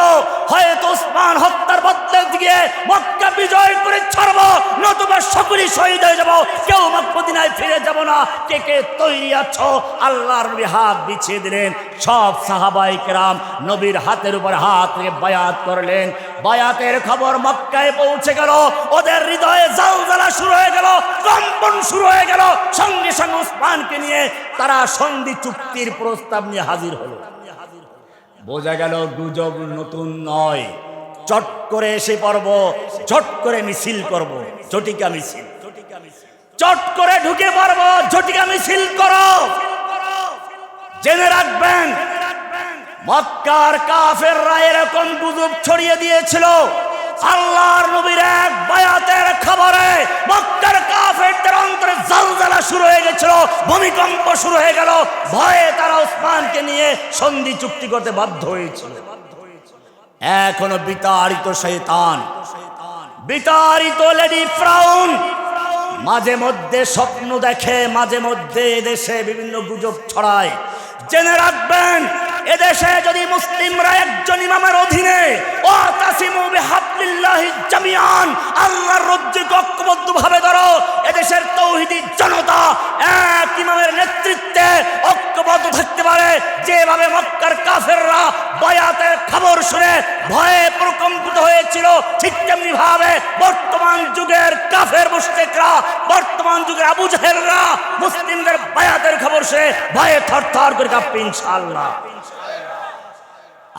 হয়তো ওসমান হত্যার বদলে দিয়ে মক্কা বিজয় করে ছাড়ব, নতুবা সকলেই শহীদ হয়ে যাব, কেউ মদিনায় ফিরে যাব না। কে কে তৈরি আছো? আল্লাহর নবী হাত বিছিয়ে দিলেন। সব সাহাবায়ে কেরাম নবীর হাতের উপর হাত রেখে বায়াত করলেন। বায়াতের খবর মক্কায় পৌঁছে গেল, ওদের হৃদয়ে জালজালা শুরু হয়ে গেল, কম্পন শুরু হয়ে গেল। সঙ্গে সঙ্গে ওসমানকে নিয়ে তারা সন্ধি চুক্তির প্রস্তাব নিয়ে হাজির হলো। বোঝা গেল গুজব নতুন নয়। চট করে এসে পড়ব, চট করে মিছিল করব, ঝটিকা মিছিল। চট করে ঢুকে পড়ব, ঝটিকা মিছিল করো। জেনে রাখবেন মক্কার কাফেররা এরকম গুজব ছড়িয়ে দিয়েছিল। আল্লাহর নবীর এক বায়াতের খবরে মক্কার কাফেরদের অন্তরে জালজালা শুরু হয়ে গেছিল, ভূমিকম্প শুরু হয়ে গেল। ভয়ে তারা ওসমানকে নিয়ে সন্ধি চুক্তি করতে বাধ্য হয়েছিল। এখনো বিতাড়িত শয়তান, বিতাড়িত লেডি ফ্রাউন মাঝে মধ্যে স্বপ্ন দেখে, মাঝে মধ্যে দেশে বিভিন্ন গুজব ছড়ায়। জেনে রাখবেন এদেশে যদি মুসলিমরা একজন ইমামের অধীনে ওয়াতাসিমু বিহাবলিল্লাহি জামিআন, আল্লাহর রজ্জুকে ঐক্যবদ্ধভাবে ধরো, এদেশের তৌহিদি জনতা এক ইমামের নেতৃত্বে ঐক্যবদ্ধ থাকতে পারে। যেভাবে মক্কার কাফেররা বায়াতের খবর শুনে ভয়ে প্রকম্পিত হয়েছিল, ঠিক তেমনি ভাবে বর্তমান যুগের কাফের মুশরিকরা, বর্তমান যুগের আবু জাহেলরা মুসলিমদের বায়াতের খবর শুনে ভয়ে থরথর করে কাঁপবে ইনশাআল্লাহ।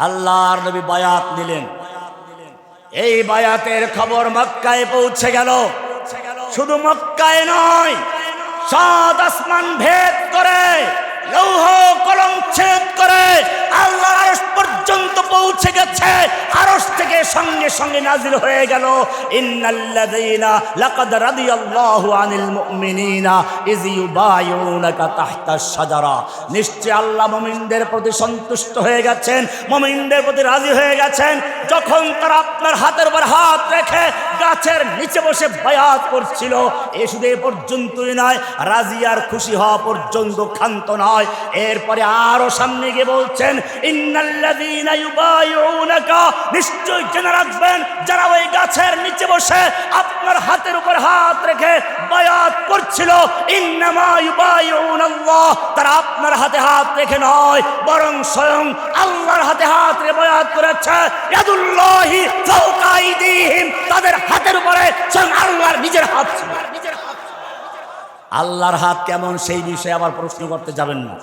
আল্লাহর নবী বায়াত নিলেন। এই বায়াতের খবর মক্কায় পৌঁছে গেল। শুধু মক্কায় নয়, সাত আসমান ভেদ করে, লৌহ কলম ছেদ করে আল্লাহর আরশ পর্যন্ত পৌঁছে গেছে। আরশ থেকে সঙ্গে সঙ্গে নাজিল হয়ে গেল ইন্নাল্লাযীনা লাকাদ রাদিয়াল্লাহু আনিল মুমিনিনা ইয ইউবাইউনাকা তাহতাশ শাজারা। নিশ্চয় আল্লাহ মুমিনদের প্রতি সন্তুষ্ট হয়ে গেছেন, মুমিনদের প্রতি রাজি হয়ে গেছেন যখন তারা আপনার হাতের উপর হাত রেখে গাছের নিচে বসে বায়াত করছিল। এ শুধু এ পর্যন্তই নয়, রাজি আর খুশি হওয়া পর্যন্ত ক্ষান্ত নয়। এরপরে আরো সামনে গিয়ে বলছেন ইন্নাল্লাযীনা ইউবাইউনাকা, নিশ্চয় জেনে রাখবেন যারা ওই গাছের নিচে বসে আপনার হাতের উপর হাত রেখে বায়াত করছিল, ইন্নামা ইউবাইউনাল্লাহ, তারা আপনার হাতে হাত রেখে নয়, বরং স্বয়ং আল্লাহর হাতে হাত রেখে বায়াত করেছে। ইয়াদুল্লাহি ফাওকা আইদিহিম, তাদের হাতের উপরে স্বয়ং আল্লাহর নিজের হাত ছিল। আল্লাহর হাত কেমন সেই বিষয়ে আবার প্রশ্ন করতে যাবেন না।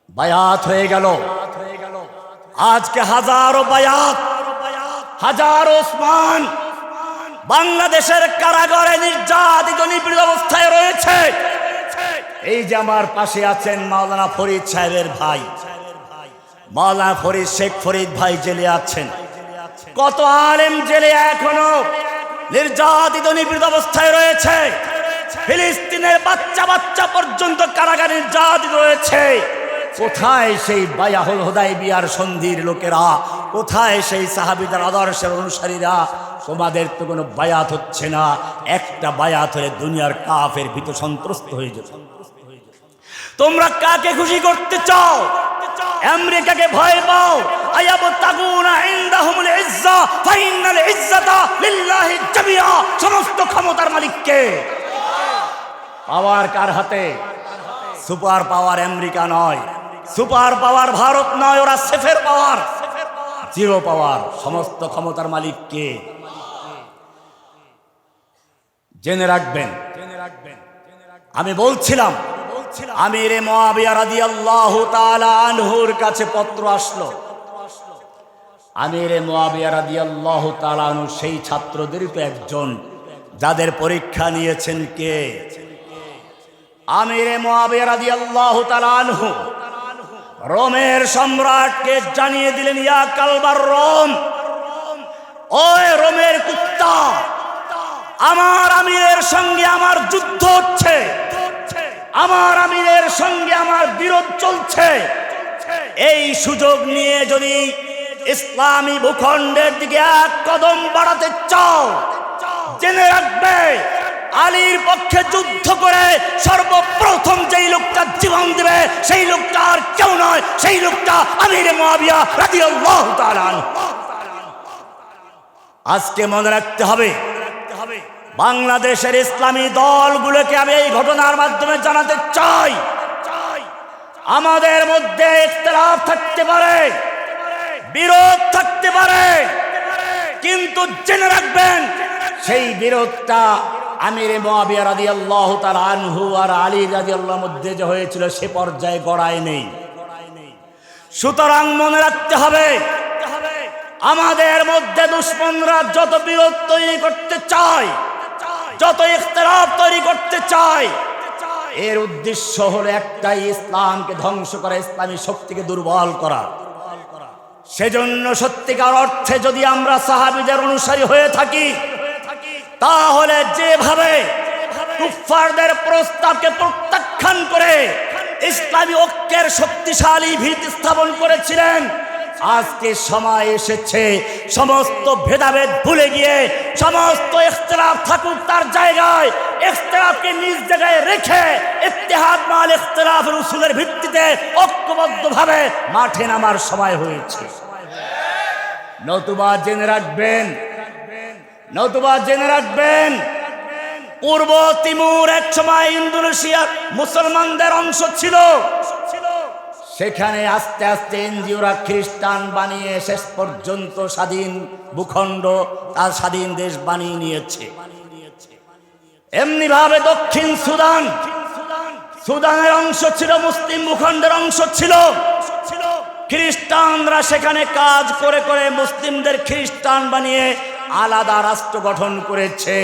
বায়াত হয়ে গেল, আজকে হাজারো বায়াত, হাজারো ওসমান বাংলাদেশের কারাগারে নির্যাতিত নিপীড়িত অবস্থায় রয়েছে। এই যে আমার পাশে আছেন মাওলানা ফরিদ সাহেবের ভাই, মাওলানা ফরিদ, শেখ ফরিদ ভাই জেলে আছেন। কত আলেম জেলে এখনো নির্যাতিত নিপীড়িত অবস্থায় রয়েছে। ফিলিস্তিনের বাচ্চা বাচ্চা পর্যন্ত কারাগারে নির্যাতিত রয়েছে। কোথায় সেই বায়াহুল হুদাইবিয়ার সন্ধির লোকেরা? কোথায় সেই সাহাবীদের আদর্শের অনুসারীরা? তোমাদের তো কোনো বায়াত হচ্ছে না। একটা বায়াত হলে দুনিয়ার কাফের ভীত সন্ত্রস্ত হয়ে যেত। তোমরা কাকে খুশি করতে চাও? আমেরিকাকে ভয় পাও? আয়াবতাগুনা ইনদাহুমুল ইজ্জা ফাইনাল ইজ্জাতা লিল্লাহি জামিআ। সমস্ত ক্ষমতার মালিক কে? পাওয়ার কার হাতে? সুপার পাওয়ার আমেরিকা নয়, সুপার পাওয়ার ভারত নয়, ওরা সেফের পাওয়ার, জিরো পাওয়ার। সমস্ত ক্ষমতার মালিক কে? জেনে রাখবেন। আমি বলছিলাম আমিরে মুআবিয়া রাদিয়াল্লাহু তাআলা আনহুর কাছে পত্র আসলো। আমিরে মুআবিয়া রাদিয়াল্লাহু তাআলা আনহু সেই ছাত্রদের তো একজন যাদের পরীক্ষা নিয়েছেন কে? আমিরে মুআবিয়া রাদিয়াল্লাহু তাআলা আনহু রোমের সম্রাটকে জানিয়ে দিলেন, ইয়া কালবার রোম, ওই রোমের কুত্তা, আমার আমিরের সঙ্গে আমার যুদ্ধ হচ্ছে, আমার আমিরের সঙ্গে আমার বিরোধ চলছে। এই সুযোগ নিয়ে যদি ইসলামী ভূখণ্ডের দিকে এক কদম বাড়াতে চাও, জেনে রাখবে আলীর পক্ষে যুদ্ধ করে সর্বপ্রথম যেই লোকটা জীবন দেবে সেই লোকটা আর কেউ নয়, সেই লোকটা আমিরে মুআবিয়া রাদিয়াল্লাহু তাআলা আনহু। আজকে মনে রাখতে হবে, বাংলাদেশের ইসলামী দলগুলোকে আমি এই ঘটনার মাধ্যমে জানাতে চাই, আমাদের মধ্যে ইখতিলাফ থাকতে পারে, বিরোধ থাকতে পারে, কিন্তু জেনে রাখবেন সেই বিরোধটা আমিরে মুআবিয়া রাদিয়াল্লাহু তাআলা আনহু আর আলী রাদিয়াল্লাহুর মধ্যে যে হয়েছিল সে পর্যায়ে গড়ায় নেই। সুতরাং মনে রাখতে হবে, আমাদের মধ্যে দুশমনরা যত বিরোধ তৈরি করতে চায়, যত ইখতিলাফ তৈরি করতে চায়, এর উদ্দেশ্য হলো একটাই, ইসলামকে ধ্বংস করা, ইসলামী শক্তিকে দুর্বল করা। সেজন্য সত্যিকার অর্থে যদি আমরা সাহাবীদের অনুসারী হয়ে থাকি, তাহলে যেভাবে কুফফারদের প্রস্তাবকে প্রত্যাখ্যান করে ইসলামী ঐক্যের শক্তিশালী ভিত স্থাপন করেছিলেন, আজকে সময় এসেছে সমস্ত ভেদাভেদ ভুলে গিয়ে, সমস্ত ইখতিলাফ থাকুক তার জায়গায়, ইখতিলাফকে নিজ জায়গায় রেখে ইত্তেহাদ মাল ইখতিলাফের উসুলের ভিত্তিতে ঐক্যবদ্ধভাবে মাঠে নামার সময় হয়েছে। নতুবা জেনে রাখবেন, নতুবা জেনে রাখবেন পূর্ব তিমুর এক সময় ইন্দোনেশিয়ার মুসলমানদের অংশ ছিল। সেখানে আস্তে আস্তে এনজিওরা খ্রিস্টান বানিয়ে শেষ পর্যন্ত স্বাধীন ভূখণ্ড, তার স্বাধীন দেশ বানিয়ে নিয়েছে। এমনি ভাবে দক্ষিণ সুদান, সুদানের অংশ ছিল, মুসলিম ভূখণ্ডের অংশ ছিল। খ্রিস্টানরা সেখানে কাজ করে করে মুসলিমদের খ্রিস্টান বানিয়ে আলাদা রাষ্ট্র গঠন করেছে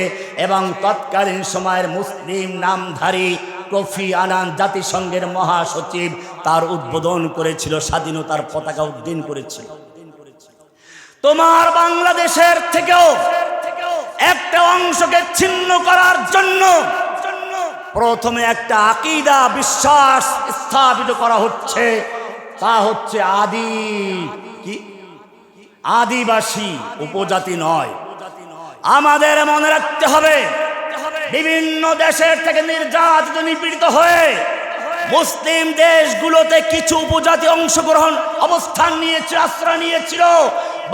এবং তৎকালীন সময়ের মুসলিম নামধারী কোফি আনান জাতিসংঘের মহাসচিব তার উদ্বোধন করেছিল, স্বাধীনতার পতাকা উড্ডীন করেছিল। তোমার বাংলাদেশের থেকেও একটা অংশকে ছিন্ন করার জন্য প্রথমে একটা আকীদা, বিশ্বাস স্থাপিত করা হচ্ছে, তা হচ্ছে আদিবাসী, উপজাতি নয়। আমাদের মনে রাখতে হবে, বিভিন্ন দেশের থেকে নির্যাতিত নিপীড়িত হয়ে মুসলিম দেশগুলোতে কিছু উপজাতি অংশগ্রহণ অবস্থান নিয়েছিল, আশ্রয় নিয়েছিল।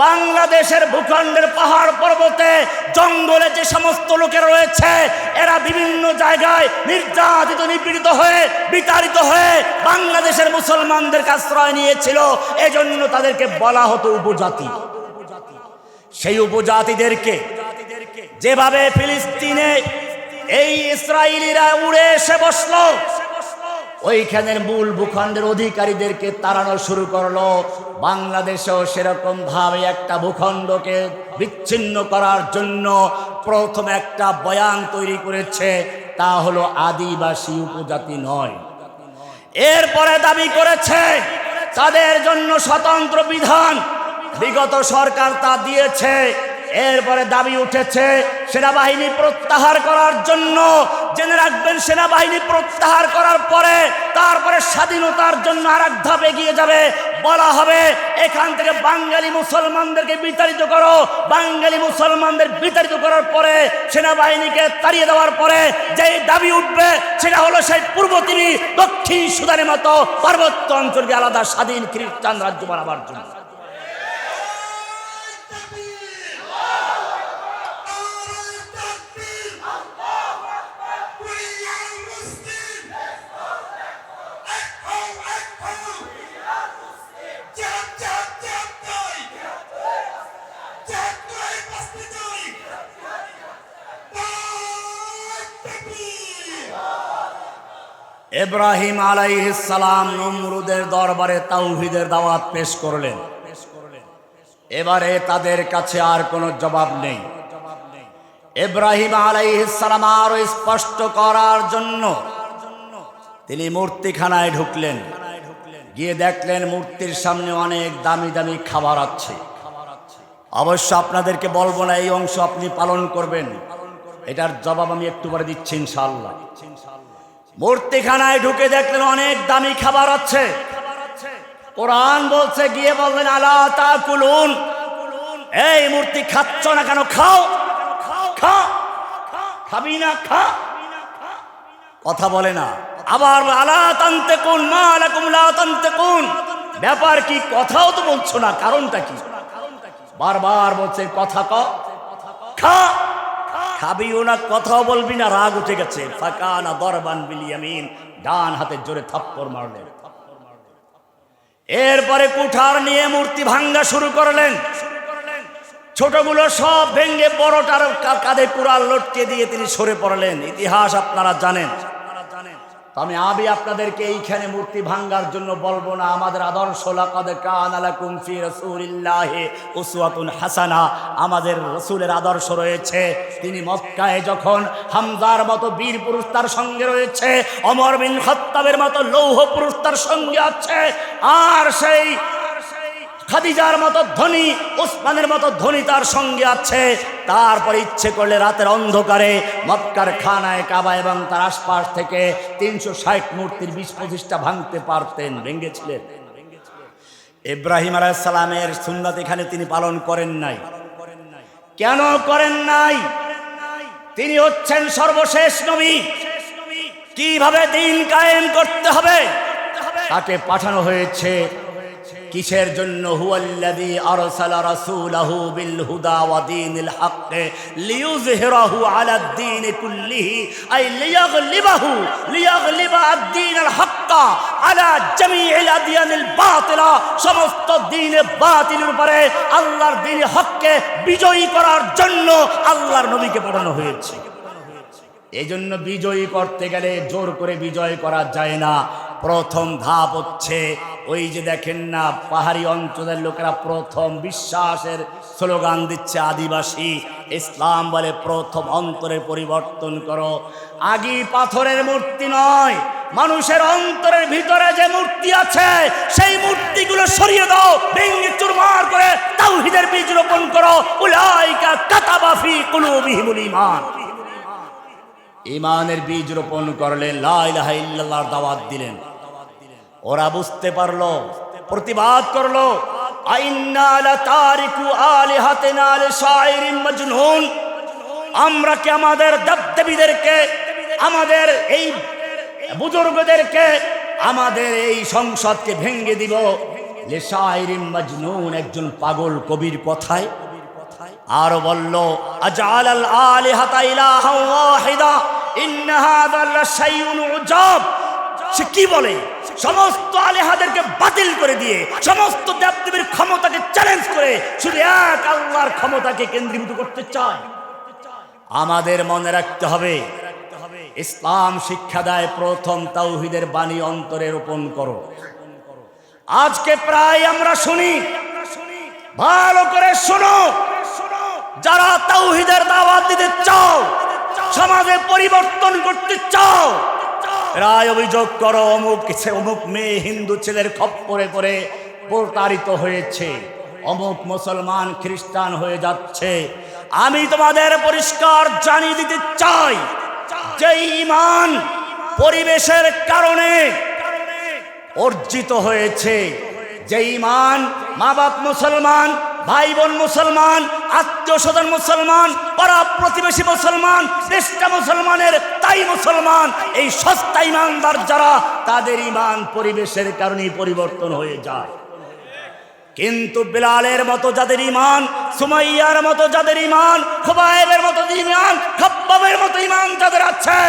বাংলাদেশের ভূখণ্ডের পাহাড় পর্বতে জঙ্গলে যে সমস্ত লোকেরা রয়েছে, এরা বিভিন্ন জায়গায় নির্যাতিত নিপীড়িত হয়ে বিতাড়িত হয়ে বাংলাদেশের মুসলমানদেরকে আশ্রয় নিয়েছিল। এজন্য তাদেরকে বলা হতো উপজাতি। সেই উপজাতিদেরকে যেভাবে ফিলিস্তিনে এই ইসরায়েলিরা উড়ে এসে বসলো, ওইখানের মূল ভূখণ্ডের অধিকারীদেরকে তাড়ানো শুরু করলো। বাংলাদেশেও সেরকম ভাবে একটা ভূখণ্ডকে বিচ্ছিন্ন করার জন্য প্রথম একটা বয়ান তৈরি করেছে, তা হলো আদিবাসী উপজাতি নয়। এরপরে দাবি করেছে তাদের জন্য স্বতন্ত্র বিধান, বিগত সরকার তা দিয়েছে। এরপরে দাবি উঠেছে সেনাবাহিনী প্রত্যাহার করার জন্য। জেনে রাখবেন, সেনাবাহিনী প্রত্যাহার করার পরে তারপরে স্বাধীনতার জন্য আর এক ধাপ এগিয়ে যাবে। বলা হবে এখান থেকে বাঙালি মুসলমানদেরকে বিতাড়িত করো। বাঙালি মুসলমানদের বিতাড়িত করার পরে সেনাবাহিনীকে তাড়িয়ে দেওয়ার পরে যেই দাবি উঠবে সেটা হলো সেই পূর্ব তিনি দক্ষিণ সুদানের মতো পার্বত্য অঞ্চলকে আলাদা স্বাধীন খ্রিস্টান রাজ্য বানাবার জন্য। ইব্রাহিম আলাইহিস সালাম নমরুদের দরবারে তাওহীদের দাওয়াত পেশ করলেন। এবারে তাদের কাছে আর কোনো জবাব নেই। ইব্রাহিম আলাইহিস সালাম আরো স্পষ্ট করার জন্য তিনি মূর্তিখানায় ঢুকলেন। গিয়ে দেখলেন মূর্তির সামনে অনেক দামি দামি খাবার আছে। অবশ্য আপনাদেরকে বলবো না, এই অংশ আপনি পালন করবেন, এটার জবাব আমি একটু পরে দিচ্ছি ইনশাআল্লাহ। মূর্তিখানায় ঢুকে দেখলেন অনেক দামি খাবার আছে। কোরআন বলছে, গিয়ে বললেন আলা তাকুলুন, এই মূর্তি খাচ্ছ না কেন? খাও, খা। খাবি না? খা। কথা বলে না। আবার আলা তানতাকুন মা লাকুম লা তানতাকুন, ব্যাপার কি? কথাও তো বলছো না, কারণটা কি? বারবার বলছে কথা ক, খা। খাবিও না, কথাও বলবি না। রাগ উঠে গেছে। ফাকানা দরবান বিল ইয়ামিন, ডান হাতে জোরে থাপ্পড় মারলেন। এরপরে কুঠার নিয়ে মূর্তি ভাঙ্গা শুরু করলেন। ছোটগুলো সব ভেঙ্গে বড়টার কাঁধে কুড়াল লটকে দিয়ে তিনি সরে পড়লেন। ইতিহাস আপনারা জানেন। আমি আপনাদেরকে এইখানে মূর্তি ভাঙ্গার জন্য বলবো না। আমাদের আদর্শ লাকাদ কানা লাকুম ফি রাসূলিল্লাহি উসওয়াতুন হাসানা, আমাদের রাসূলের আদর্শ রয়েছে। তিনি মক্কায় যখন হামজার মতো বীর পুরুষ তার সঙ্গে রয়েছে, ওমর বিন খাত্তাবের মতো লৌহ পুরুষ তার সঙ্গে আছে, আর সেই খাদিজার মতো ধনী, ওসমানের মতো ধনী তার সঙ্গে আছে। তারপর ইচ্ছে করলে রাতের অন্ধকারে মক্কার খানায় কাবা এবং তার আশপাশ থেকে 360 মূর্তির 20-25টা ভাঙতে পারতেন, ভেঙেছিলেন। ইব্রাহিম আলাইহিস সালামের সুন্নাত এখানে তিনি পালন করেন নাই। কেন করেন নাই? তিনি হচ্ছেন সর্বশেষ নবী। কিভাবে দিন কায়েম করতে হবে তাকে পাঠানো হয়েছে। কিসের জন্য? হুয়াল্লাযী আরসালা রাসূলাহু বিল হুদা ওয়া দীনিল হক লিইয়ুযহিরাহু আলাদ দীন কুল্লিহি, আই লিয়াগলিবা আদ-দীনাল হক আলা জামিইল আদিয়ানিল বাতিলা, সমস্ত দ্বীনে বাতিলের উপরে আল্লাহর দ্বীনে হককে বিজয়ী করার জন্য আল্লাহর নবীকে পাঠানো হয়েছে। এই জন্য বিজয়ী করতে গেলে জোর করে বিজয় করা যায় না। প্রথম ধাপ হচ্ছে ওই যে দেখেন না, পাহাড়ি অঞ্চলের লোকেরা প্রথম বিশ্বাসের স্লোগান দিচ্ছে আদিবাসী। ইসলাম বলে প্রথম অন্তরের পরিবর্তন করো। আগি পাথরের মূর্তি নয়, মানুষের অন্তরের ভিতরে যে মূর্তি আছে সেই মূর্তিগুলো সরিয়ে দাও, ভেঙে চুরমার করে তাওহীদের বীজ রোপণ করো। উলাইকা কাতাবা ফি কুলুবিহিমুল ঈমান, ঈমানের বীজ রোপণ করলেন, লা ইলাহা ইল্লাল্লাহর দাওয়াত দিলেন। ওরা বুঝতে পারলো, প্রতিবাদ করলো, আইন্না লাতারিকু আলিহাতিনা লিশাইরিন মাজনুন, আমরা কি আমাদের দেবদেবীদেরকে, আমাদের এই বুজুর্গদেরকে, আমাদের এই সংসদকে ভেঙে দিব লিশাইরিন মাজনুন, একজন পাগল কবির কথায়? আর বলল আজআলাল আলিহাতা ইলাহা ওয়াহিদা ইন্না হাযা লাশাইউন উজাব। সে কি বলে? সমস্ত আলেহাদেরকে বাতিল করে দিয়ে, সমস্ত দেবদেবীর ক্ষমতাকে চ্যালেঞ্জ করে শুধু এক আল্লাহর ক্ষমতাকে কেন্দ্রীভূত করতে চায়। আমাদের মনে রাখতে হবে, ইসলাম শিক্ষা দেয় প্রথম তাওহীদের বাণী অন্তরে রোপণ করো। আজকে প্রায় আমরা শুনি, ভালো করে শোনো, যারা তাওহীদের দাওয়াত দিতে চাও, সমাজে পরিবর্তন করতে চাও, প্রায় অভিযোগ করো অমুক মেয়ে হিন্দু ছেলের খপ্পরে পড়ে প্রতারিত হয়েছে, অমুক মুসলমান খ্রিস্টান হয়ে যাচ্ছে। আমি তোমাদের পরিষ্কার জানিয়ে দিতে চাই, যে ঈমান পরিবেশের কারণে অর্জিত হয়েছে, যে ঈমান মা বাপ মুসলমান, ভাই বোন মুসলমান, আত্মীয় স্বজন মুসলমান, পাড়া প্রতিবেশী মুসলমান, দেশটা মুসলমানের, তাই মুসলমান, এই সস্তা ঈমানদার যারা, তাদের ঈমান পরিবেশের কারণেই পরিবর্তন হয়ে যায়। কিন্তু বিলালের মতো যাদের ঈমান, সুমাইয়ার মতো যাদের ঈমান, খুবাইবের মতো ঈমান, খাব্বাবের মতো ঈমান যাদের আছে,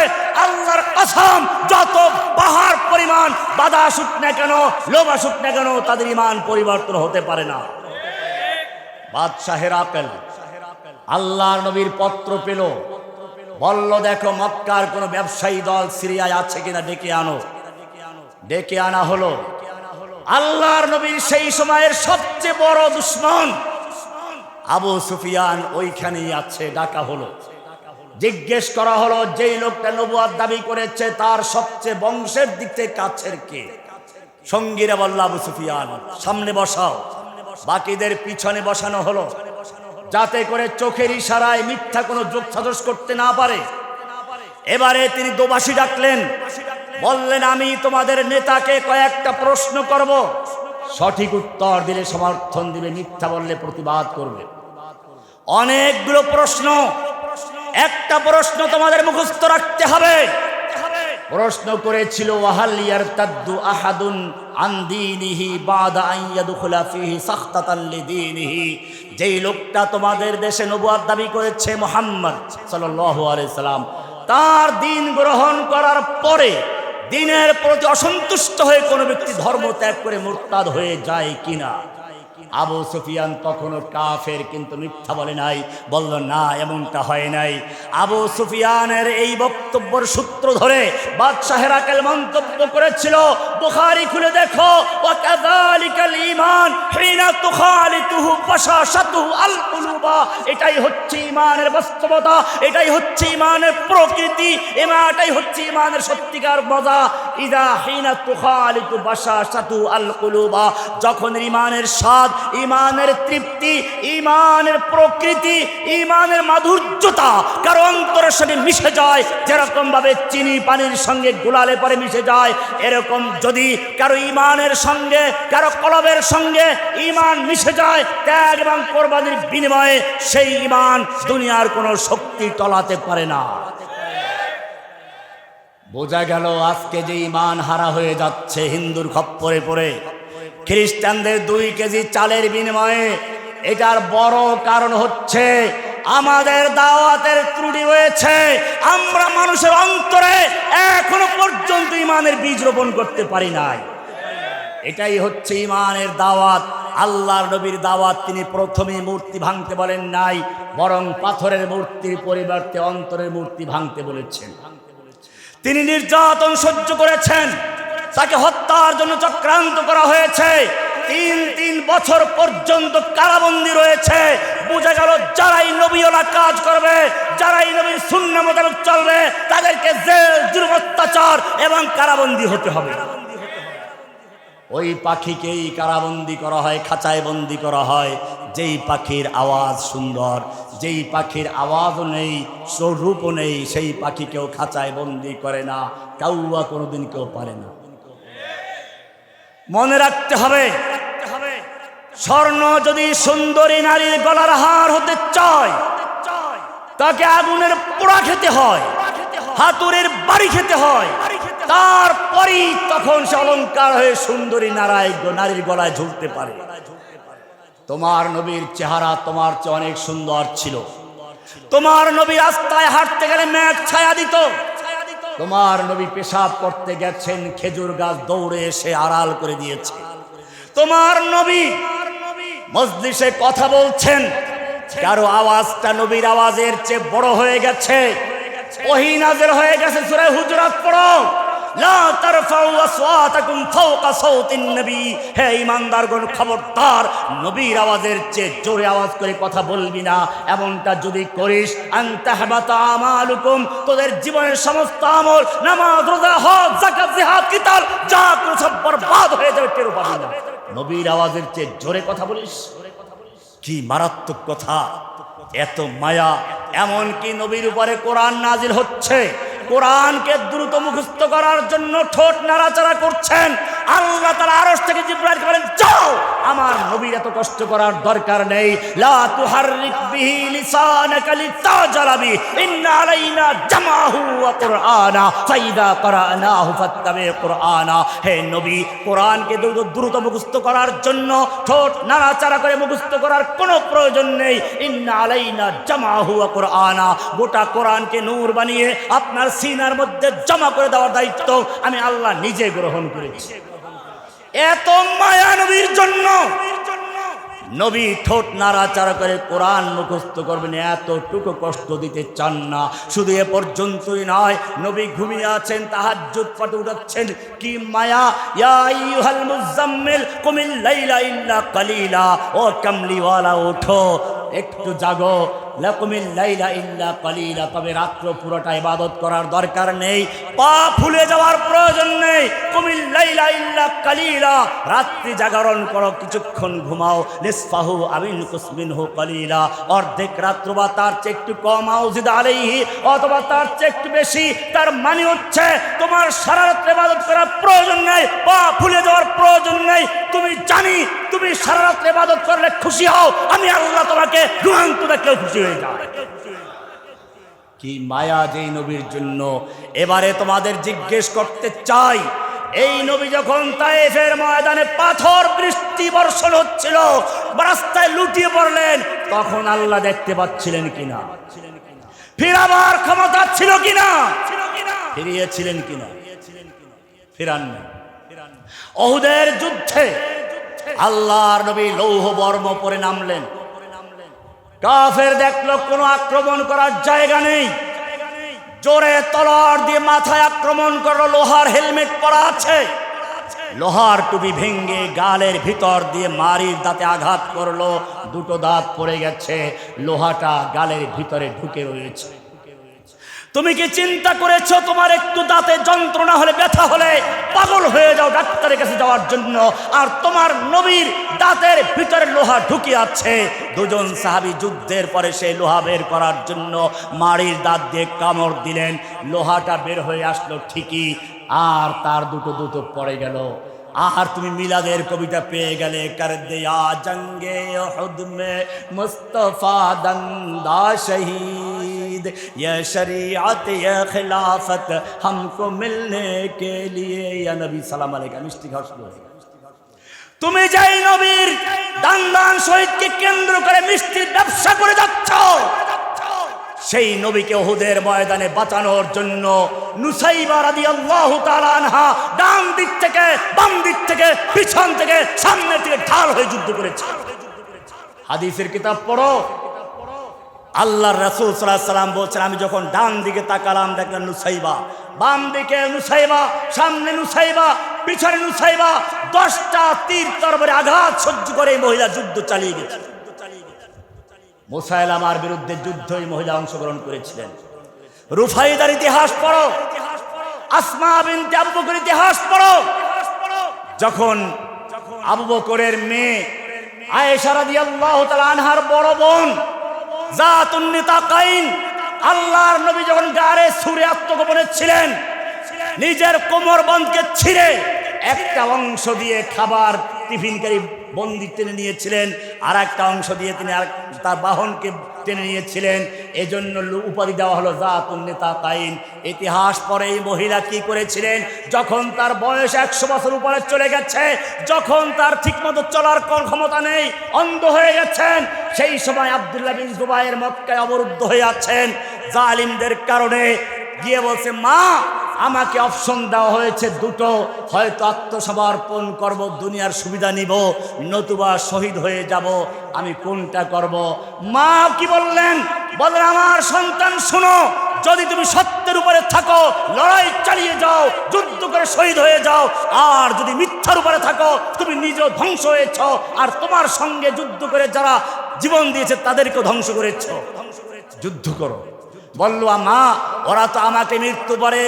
আল্লাহর কসম, যত পাহাড় পরিমাণ বাধা আসুক না কেন, লোভ আসুক না কেন, তাদের ঈমান পরিবর্তন হতে পারে না। বাদশাহ হেরাকেল আল্লাহর নবীর পত্র পেল, বলল দেখো মক্কার কোন ব্যবসায়ী দল সিরিয়ায় আছে কিনা ডেকে আনো। ডেকে আনা হলো। আল্লাহর নবীর সেই সময়ের সবচেয়ে বড় দুশমন আবু সুফিয়ান ওইখানেই আছে। ডাকা হলো, জিজ্ঞেস করা হলো, যেই লোকটা নবুয়ত দাবি করেছে তার সবচেয়ে বংশের দিক থেকে কাছের কে? সঙ্গীরা বলল আবু সুফিয়ান। সামনে বসাও। বাকিদের পিছনে বসানো হলো, যাতে করে চোখের ইশারায় মিথ্যা কোনো যোগ সাজস করতে না পারে। এবারে তিনি দোবাসী ডাকলেন, বললেন আমি তোমাদের নেতাকে কয়েকটা প্রশ্ন করব, সঠিক উত্তর দিলে সমর্থন দিবে, মিথ্যা বললে প্রতিবাদ করবে। অনেকগুলো প্রশ্ন, একটা প্রশ্ন তোমাদের মুখস্থ রাখতে হবে। প্রশ্ন করেছিল ওয়াহাল ইয়ারতাদ্দু আহাদুন আন দীনিহি বাদা আন ইয়াদখুলা ফীহি সাখতাতান লিদীনিহি, যেই লোকটা তোমাদের দেশে নবুয়ত দাবি করেছে মুহাম্মদ সাল্লাল্লাহু আলাইহি সাল্লাম, তার দ্বীন গ্রহণ করার পরে দ্বীনের প্রতি অসন্তুষ্ট হয়ে কোনো ব্যক্তি ধর্ম ত্যাগ করে মুরতাদ হয়ে যায় কিনা। আবু সুফিয়ান তখনও কাফের, কিন্তু মিথ্যা বলে নাই, বলল না এমনটা হয় নাই। আবু সুফিয়ানের এই বক্তব্যের সূত্র ধরে বাদশাহ হেরাকেল মন্তব্য করেছিল, বুখারী খুলে দেখো, ওয়া কাযালিকাল ঈমান হিনা তুখালিতুহু বাশাশাতুহু আল কুলুবা, এটাই হচ্ছে ঈমানের বাস্তবতা, এটাই হচ্ছে ঈমানের প্রকৃতি, এটাই হচ্ছে ঈমানের সত্যিকার মজা। ইযা হিনা তুখালিতু বাশাশাতুহু আল কুলুবা, যখন ঈমানের স্বাদ, ঈমানের তৃপ্তি, ঈমানের প্রকৃতি, ঈমানের মাধুর্যতা কারো অন্তরের সঙ্গে মিশে যায়, যেরকম ভাবে চিনি পানির সঙ্গে গুলালে পরে মিশে যায়, এরকম যদি কারো ঈমানের সঙ্গে, কারো কলবের সঙ্গে ঈমান মিশে যায়, ত্যাগ এবং কোরবানির বিনিময়ে, সেই ঈমান দুনিয়ার কোনো শক্তি টলাতে পারে না। বোঝা গেল আজকে যে ঈমান হারা হয়ে যাচ্ছে হিন্দুর খপ্পরে পড়ে, খ্রিস্টানদের 2 কেজি চালের বিনিময়ে, এটার বড় কারণ হচ্ছে আমাদের দাওয়াতের ত্রুটি রয়েছে। আমরা মানুষের অন্তরে এখনো পর্যন্ত ঈমানের বীজ রোপণ করতে পারি নাই। এটাই হচ্ছে ঈমানের দাওয়াত। আল্লাহর নবীর দাওয়াত, তিনি প্রথমে মূর্তি ভাঙতে বলেন নাই, বরং পাথরের মূর্তির পরিবর্তে অন্তরের মূর্তি ভাঙতে বলেছেন। তিনি নির্যাতন সহ্য করেছেন, তাকে হত্যার জন্য চক্রান্ত করা হয়েছে, 3 বছর পর্যন্ত কারাবন্দী রয়েছে। বোঝা গেল যারাই নবীওয়ালা কাজ করবে, যারাই নবীর সুন্নাহ মোতাবেক চলবে, তাদেরকে জেল, জুলুম, অত্যাচার এবং কারাবন্দী হতে হবে। ওই পাখিকেই কারাবন্দী করা হয়, খাঁচায় বন্দী করা হয়, যেই পাখির আওয়াজ সুন্দর, যেই পাখির আওয়াজও নেই, স্বরূপও নেই, সেই পাখিকেও খাঁচায় বন্দী করে না, কাউয়া কোনোদিন কেউ পারে না। মনে রাখতে হবে, স্বর্ণ যদি সুন্দরী নারীর গলার হার হতে চায়, তাকে আগুনের পোড়া খেতে হয়, হাতুড়ের বাড়ি খেতে হয়, তারপরেই তখন সে অলঙ্কার হয়ে সুন্দরী নারীর গলায় ঝুলতে পারে। তোমার নবীর চেহারা তোমার চেয়ে অনেক সুন্দর ছিল। তোমার নবী রাস্তায় হাঁটতে গেলে মেঘ ছায়া দিত। তোমার নবী পেশাব করতে গেছেন, খেজুর গাছ দৌড়ে এসে আড়াল করে দিয়েছে। তোমার নবী মজলিসে কথা বলছেন, কারো আওয়াজটা নবীর আওয়াজের চেয়ে বড় হয়ে গেছে, ওহী নাযিল হয়ে গেছে, সূরা হুজুরাত পড়ো, লা তারফাউ আসওয়াতাকুম ফাওকা সাওতিন নবী, হে ঈমানদারগণ খবরদার নবীর আওয়াজের চেয়ে জোরে আওয়াজ করে কথা বলবি না। এমনটা যদি করিস আনতাহবাতা আমালুকুম, তোদের জীবনের সমস্ত আমল, নামাজ, রোজা, হজ, যাকাত, জিহাদ, কিতাল যা কিছু সব বরবাদ হয়ে যাবে, টের পাবি না। নবীর আওয়াজের চেয়ে জোরে কথা বলিস, কি মারাত্মক কথা! এত মায়া! এমন কি নবীর উপরে কোরআন নাজিল হচ্ছে, কোরআনকে দ্রুত মুখস্থ করার জন্য ঠোঁট নাড়াচাড়া করছেন। আল্লাহ তাআলা আরশ থেকে জিবরাইলকে বলেন, যাও, আমার নবীর এত কষ্ট করার দরকার নেই। লা তুহাররিক বিহি লিসানাকা লিতাজালা বিহি, ইন্না আলাইনা জামাহু ওয়া কুরআনা ফাইদা ক্বরানাহু ফাত্তাবি কুরআনা। হে নবী, কোরআনকে দ্রুত মুখস্থ করার জন্য ঠোঁট নাড়াচাড়া করে মুখস্থ করার কোনো প্রয়োজন নেই। ইন্না আলাইনা জামাহু ওয়া কুরআনা, গোটা কোরআনকে নূর বানিয়ে আপনার সিনার মধ্যে জমা করে দেওয়ার দায়িত্ব আমি আল্লাহ নিজে গ্রহণ করেছি। এত মায়া নবীর জন্য, নবী ঠোঁট নাড়াচাড়া করে কোরআন মুখস্থ করবেন, এতটুকু কষ্ট দিতে চান না। শুধু এ পর্যন্তই নয়, নবী ঘুমিয়ে আছেন, তাহাজ্জুদ পড়ে উঠাচ্ছেন, কি মায়া! ইয়া আইয়ুহাল মুজাম্মিল কুমিল লাইলা ইল্লা কালিলা, ও কামলিওয়ালা ওঠো, একটু জাগো। লাকুমিল লাইলা ইল্লা কালিলা, তবে রাত্র পুরোটা ইবাদত করার দরকার নেই, পা ফুলে যাওয়ার প্রয়োজন নেই। কুমিল লাইলা ইল্লা কালিলা, রাত্রি জাগরণ করো, কিছুক্ষণ ঘুমাও। নিসফাহু আমিনকুস মিনহু কালিলা, অর্ধেক রাত্র বা তার চেয়ে একটু কম, আউজিদ আলাইহি, অথবা তার চেয়ে একটু বেশি। তার মানে হচ্ছে তোমার সারা রাত্র ইবাদত করার প্রয়োজন নেই, পা ফুলে যাওয়ার প্রয়োজন নেই। তুমি জানি তুমি সারা রাত্র ইবাদত করলে খুশি হও, আমি আল্লাহ তোমাকে দুরন্ত দেখলেও খুশি হয়ে যাও। কি মায়া যেই নবীর জন্য! এবারে তোমাদের জিজ্ঞেস করতে চাই, এই নবী যখন তায়েফের ময়দানে পাথর বৃষ্টি বর্ষণ হচ্ছিল, রাস্তায় লুটিয়ে পড়লেন, তখন আল্লাহ দেখতে পাচ্ছিলেন কিনা? ফিরাবার ক্ষমতা ছিল কিনা? ফিরিয়েছিলেন কিনা? ফিরান নাই। উহুদের যুদ্ধে আল্লাহর নবী লৌহ বর্ম পরে নামলেন। কাফের দেখলো কোনো আক্রমণ করার জায়গা নেই, জোরে তলোয়ার দিয়ে মাথায় আক্রমণ করলো। লোহার হেলমেট পরা আছে, লোহার টুপি ভেঙ্গে গালের ভিতর দিয়ে মারির দাঁতে আঘাত করলো, দুটো দাঁত পড়ে গেছে, লোহাটা গালের ভিতরে ঢুকে রয়েছে। তুমি কি চিন্তা করেছো তোমার একটু দাঁতে যন্ত্রণা হলে, ব্যথা হলে পাগল হয়ে যাও ডাক্তারের কাছে যাওয়ার জন্য, আর তোমার নবীর দাঁতের ভিতরে লোহা ঢুকে আছে। দুজন সাহাবী যুদ্ধের পরে সেই লোহা বের করার জন্য মারির দাঁত দিয়ে কামড় দিলেন, লোহাটা বের হয়ে আসলো ঠিকই, আর তার দুটো পড়ে গেল। আর তুমি মিলাদের কবিতা পেয়ে গেলে, কর দিয়া জঙ্গে উহুদ মে মুস্তফা দন্দা শহীদ, ये शरीयत ये खिलाफत हमको मिलने के लिए, या नबी सालाम अलैका। মিষ্টি খাওয়া শুরু হয়ে গেল। তুমি যেই নবীর দান শহীদকে কেন্দ্র করে মিষ্টির ব্যবসা করে যাচ্ছ, সেই নবীকে উহুদের ময়দানে বাঁচানোর জন্য নুসাইবা রাদিয়াল্লাহু তাআলা আনহা ডান দিক থেকে, বাম দিক থেকে, পিছন থেকে, সামনে থেকে ঢাল হয়ে যুদ্ধ করেছে। হাদিসের কিতাব পড়ো, আল্লাহর রাসূল সাল্লাল্লাহু আলাইহি সাল্লাম বলছেন, আমি যখন ডান দিকে তাকালাম দেখলাম নুসাইবা, বাম দিকে নুসাইবা, সামনে নুসাইবা, পিছনে নুসাইবা, 10টা তীর তরবারি আঘাত সহ্য করে এই মহিলা যুদ্ধ চালিয়ে গেছে। মুসাইলামার বিরুদ্ধে যুদ্ধে এই মহিলা অংশগ্রহণ করেছিলেন। রুফাইদার ইতিহাস পড়ো, আসমা বিনতে আবু বকর ইতিহাস পড়ো। যখন আবু বকরের মেয়ে আয়েশা রাদিয়াল্লাহু তাআলা আনহার বড় বোন জাতুন নিতাকাইন, আল্লাহর নবী যখন গারে সুরে আত্মগোপনে ছিলেন, নিজের কোমরবন্ধকে ছিঁড়ে একটা অংশ দিয়ে খাবার টিফিনকারী বন্দি টেনে নিয়েছিলেন, আর একটা অংশ দিয়ে তিনি আর তার বাহনকে টেনে নিয়েছিলেন। এজন্য উপাধি দেওয়া হলো জাতুন নিতাকাইন। ইতিহাস পরে এই মহিলা কি করেছিলেন, যখন তার বয়স 100 বছর উপরে চলে গেছে, যখন তার ঠিকমতো চলার ক্ষমতা নেই, অন্ধ হয়ে গেছেন, সেই সময় আব্দুল্লাহ বিন জুবায়ের মক্কায় অবরুদ্ধ হয়ে আছেন জালিমদের কারণে, গিয়ে বলছে, মা আমাকে অপশন দেওয়া হয়েছে দুটো, হয়তো আত্মসমর্পণ করব, দুনিয়ার সুবিধা নিব, নতুবা শহীদ হয়ে যাব, আমি কোনটা করব? মা কি বললেন? বলেন আমার সন্তান শুনো, যদি তুমি সত্যের উপরে থাকো লড়াই চালিয়ে যাও, যুদ্ধ করে শহীদ হয়ে যাও, আর যদি মিথ্যার উপরে থাকো তুমি নিজেও ধ্বংস হয়েছ, আর তোমার সঙ্গে যুদ্ধ করে যারা জীবন দিয়েছে তাদেরকেও ধ্বংস করেছ। যুদ্ধ করো। বলল মা, ওরা তো আমাকে মৃত্যু পরে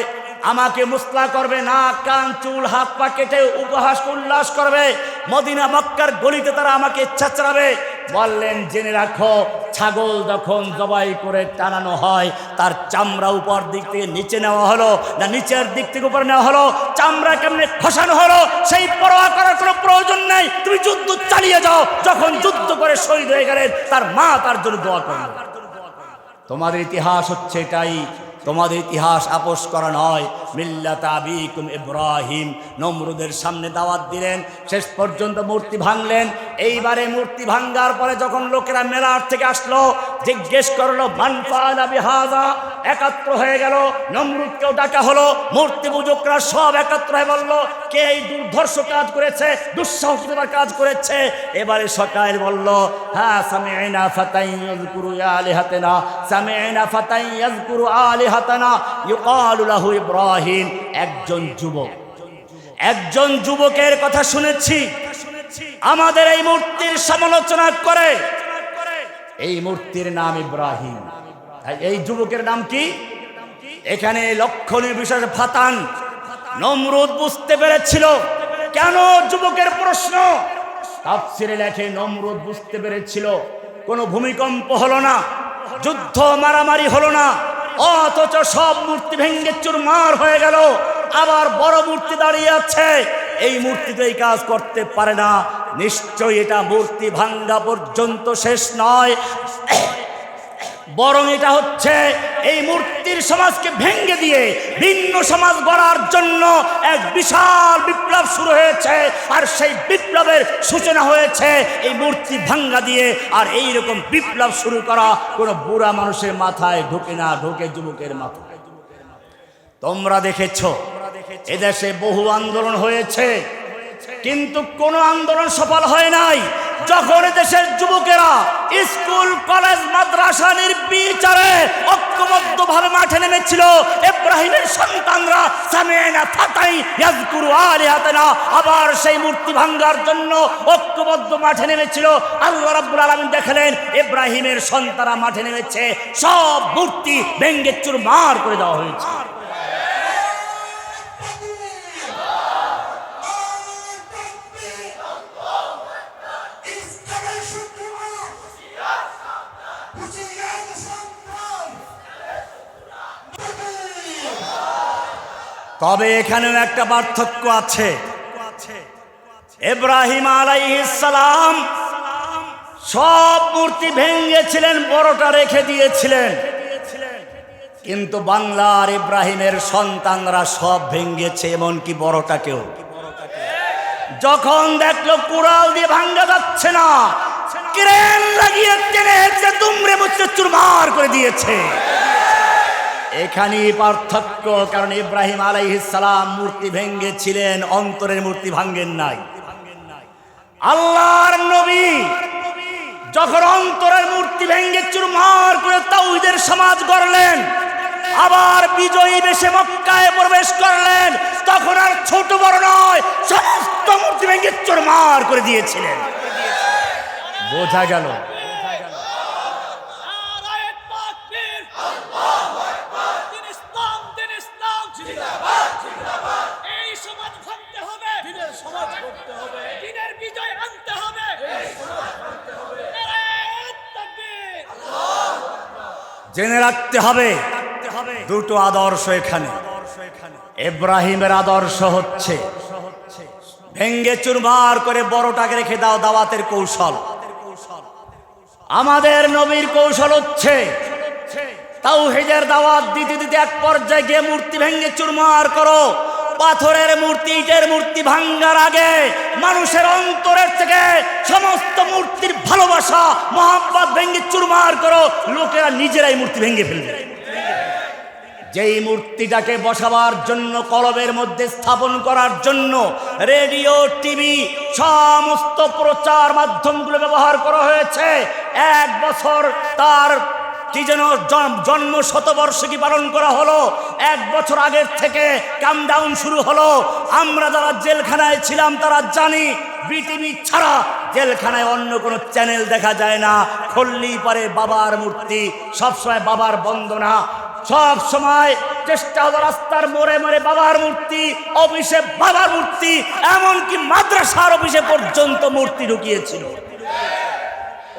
আমাকে মুসলা করবে, না কান চুল হাত পা কেটে উপহাস উল্লাস করবে, মদিনা মক্কার গলিতে তারা আমাকে চেঁচড়াবে। বললেন জেনে রাখো, ছাগল যখন জবাই করে টানানো হয় তার চামড়া উপর দিক থেকে নিচে নেওয়া হলো না নিচের দিক থেকে উপরে নেওয়া হলো, চামড়া কেমনে খসানো হলো সেই পরোয়া করার কোনো প্রয়োজন নেই, তুমি যুদ্ধ চালিয়ে যাও। যখন যুদ্ধ করে শহীদ হয়ে গেলেন তার মা তার জন্য দোয়া করলেন। তোমাদের ইতিহাস হচ্ছে এটাই, তোমাদের ইতিহাস আপোষ করা নয়। মিল্লাত আবিকুম ইব্রাহিম, নমরুদের সামনে দাওয়াত দিলেন, শেষ পর্যন্ত মূর্তি ভাঙলেন। এইবারে মূর্তি ভাঙ্গার পরে যখন লোকেরা মেলার থেকে আসলো, জিজ্ঞেস করলো মান ফাআলা বিহাযা, একাত্র হয়ে গেল। নমরুদকেও ডাকা হলো, মূর্তি পূজকরা সব একত্র হয়ে বলল কে এই দুর্ধর্ষ কাজ করেছে, দুঃসাহসিকতার কাজ করেছে। এবারে সকাল বলল হ্যাঁ সামি'না ফাতান ইয়াযকুরু আলিহাতানা, সামি'না ফাতান ইয়াযকুরু আলিহাতানা ইউকালু লাহু ইব্রাহিম। একজন যুবকের কথা শুনেছি আমাদের এই মূর্তির সমালোচনা করে। এই মূর্তির নাম ইব্রাহিম। এই যুবকের নাম কি? এখানে লক্ষণীয় বিষয় ফাতান। নমরুদ বুঝতে পেরেছিল কেন যুবকের প্রশ্ন। তাফসীরে লেখে নমরুদ বুঝতে পেরেছিল কোনো ভূমিকম্প হলো না, যুদ্ধ মারামারি হলো না, অথচ সব মূর্তি ভেঙে চুরমার হয়ে গেল। আবার বড় মূর্তি দাঁড়িয়ে আছে, এই মূর্তিতে এই কাজ করতে পারে না। নিশ্চয়ই এটা মূর্তি ভাঙ্গা পর্যন্ত শেষ নয়, বরং এটা হচ্ছে এই মূর্তির সমাজকে ভেঙে দিয়ে ভিন্ন সমাজ গড়ার জন্য এক বিশাল বিপ্লব শুরু হয়েছে। আর সেই বিপ্লবের সূচনা হয়েছে এই মূর্তি ভাঙ্গা দিয়ে। আর এই রকম বিপ্লব শুরু করা কোনো বুড়া মানুষের মাথায় ঢোকে না, ঢোকে যুবকের মাথায়। তোমরা দেখেছো এদেশে বহু আন্দোলন হয়েছে, কিন্তু কোনো আন্দোলন সফল হয় নাই। যখন দেশের যুবকেরা স্কুল কলেজ মাদ্রাসা নির্বিচারে ঐক্যবদ্ধভাবে মাঠে নেমেছিল, ইব্রাহিমের সন্তানরা সামি'না ফাতান ইয়াযকুরু আলিহাতানা, আবার সেই মূর্তি ভাঙ্গার জন্য ঐক্যবদ্ধ মাঠে নেমেছিল। আল্লাহ রাব্বুল আলামিন দেখলেন ইব্রাহিমের সন্তানরা মাঠে নেমেছে, সব মূর্তি ভেঙে চুরমার করে দেওয়া হয়েছে। তবে এখানেও একটা পার্থক্য আছে। ইব্রাহিম আলাইহিস সালাম সব মূর্তি ভেঙেছিলেন, বড়টা রেখে দিয়েছিলেন, কিন্তু বাংলার ইব্রাহিমের সন্তানরা সব ভেঙেছে, এমনকি বড়টাকেও। যখন দেখলো কুড়াল দিয়ে ভাঙ্গা যাচ্ছে না, ক্রেন লাগিয়ে টেনে হেঁচড়ে দুমড়ে মুচড়ে চুরমার করে দিয়েছে। এখানেই পার্থক্য, কারণ ইব্রাহিম আলাইহিস সালাম মূর্তি ভেঙেছিলেন, অন্তরের মূর্তি ভাঙ্গেন নাই। আল্লাহর নবী যখন অন্তরের মূর্তি ভেঙে চুরমার করে তাওহীদের সমাজ গড়লেন, আবার বিজয়ী বেশে মক্কায় প্রবেশ করলেন, তখন আর ছোট বড় নয়, সমস্ত মূর্তি ভেঙে চুরমার করে দিয়েছিলেন। বোঝা গেল জেনে রাখতে হবে দুটো আদর্শ এখানে। ইব্রাহিমের আদর্শ হচ্ছে ভেঙ্গে চুরমার করে বড়টাকে রেখে দাও, দাওয়াতের কৌশল। আমাদের নবীর কৌশল হচ্ছে তাওহীদের দাওয়াত দিতে দিতে এক পর্যায়ে গিয়ে মূর্তি ভেঙ্গে চুরমার করো। পাথরের মূর্তি, ইটের মূর্তি ভাঙ্গার আগে মানুষের অন্তরের থেকে সমস্ত মূর্তির ভালোবাসা মহব্বত ভেঙ্গে চুরমার করো, লোকেরা নিজেরাই মূর্তি ভেঙ্গে ফেলবে। যেই মূর্তিটাকে বসাবার জন্য, কলবের মধ্যে স্থাপন করার জন্য রেডিও, টিভি, সমস্ত প্রচার মাধ্যমগুলো ব্যবহার করা হয়েছে, 1 বছর তার কি যেন জন্ম শতবর্ষী পালন করা হলো, 1 বছর আগের থেকে কামডাউন শুরু হলো। আমরা যারা জেলখানায় ছিলাম তারা জানি বিটিভি ছাড়া জেলখানায় অন্য কোনো চ্যানেল দেখা যায় না। খুললেই পারে বাবার মূর্তি, সবসময় বাবার বন্দনা, সব সময় চেষ্টা হলো রাস্তার মোড়ে মোড়ে বাবার মূর্তি, অফিসে বাবার মূর্তি, এমনকি মাদ্রাসার অফিসে পর্যন্ত মূর্তি ঢুকিয়েছিল।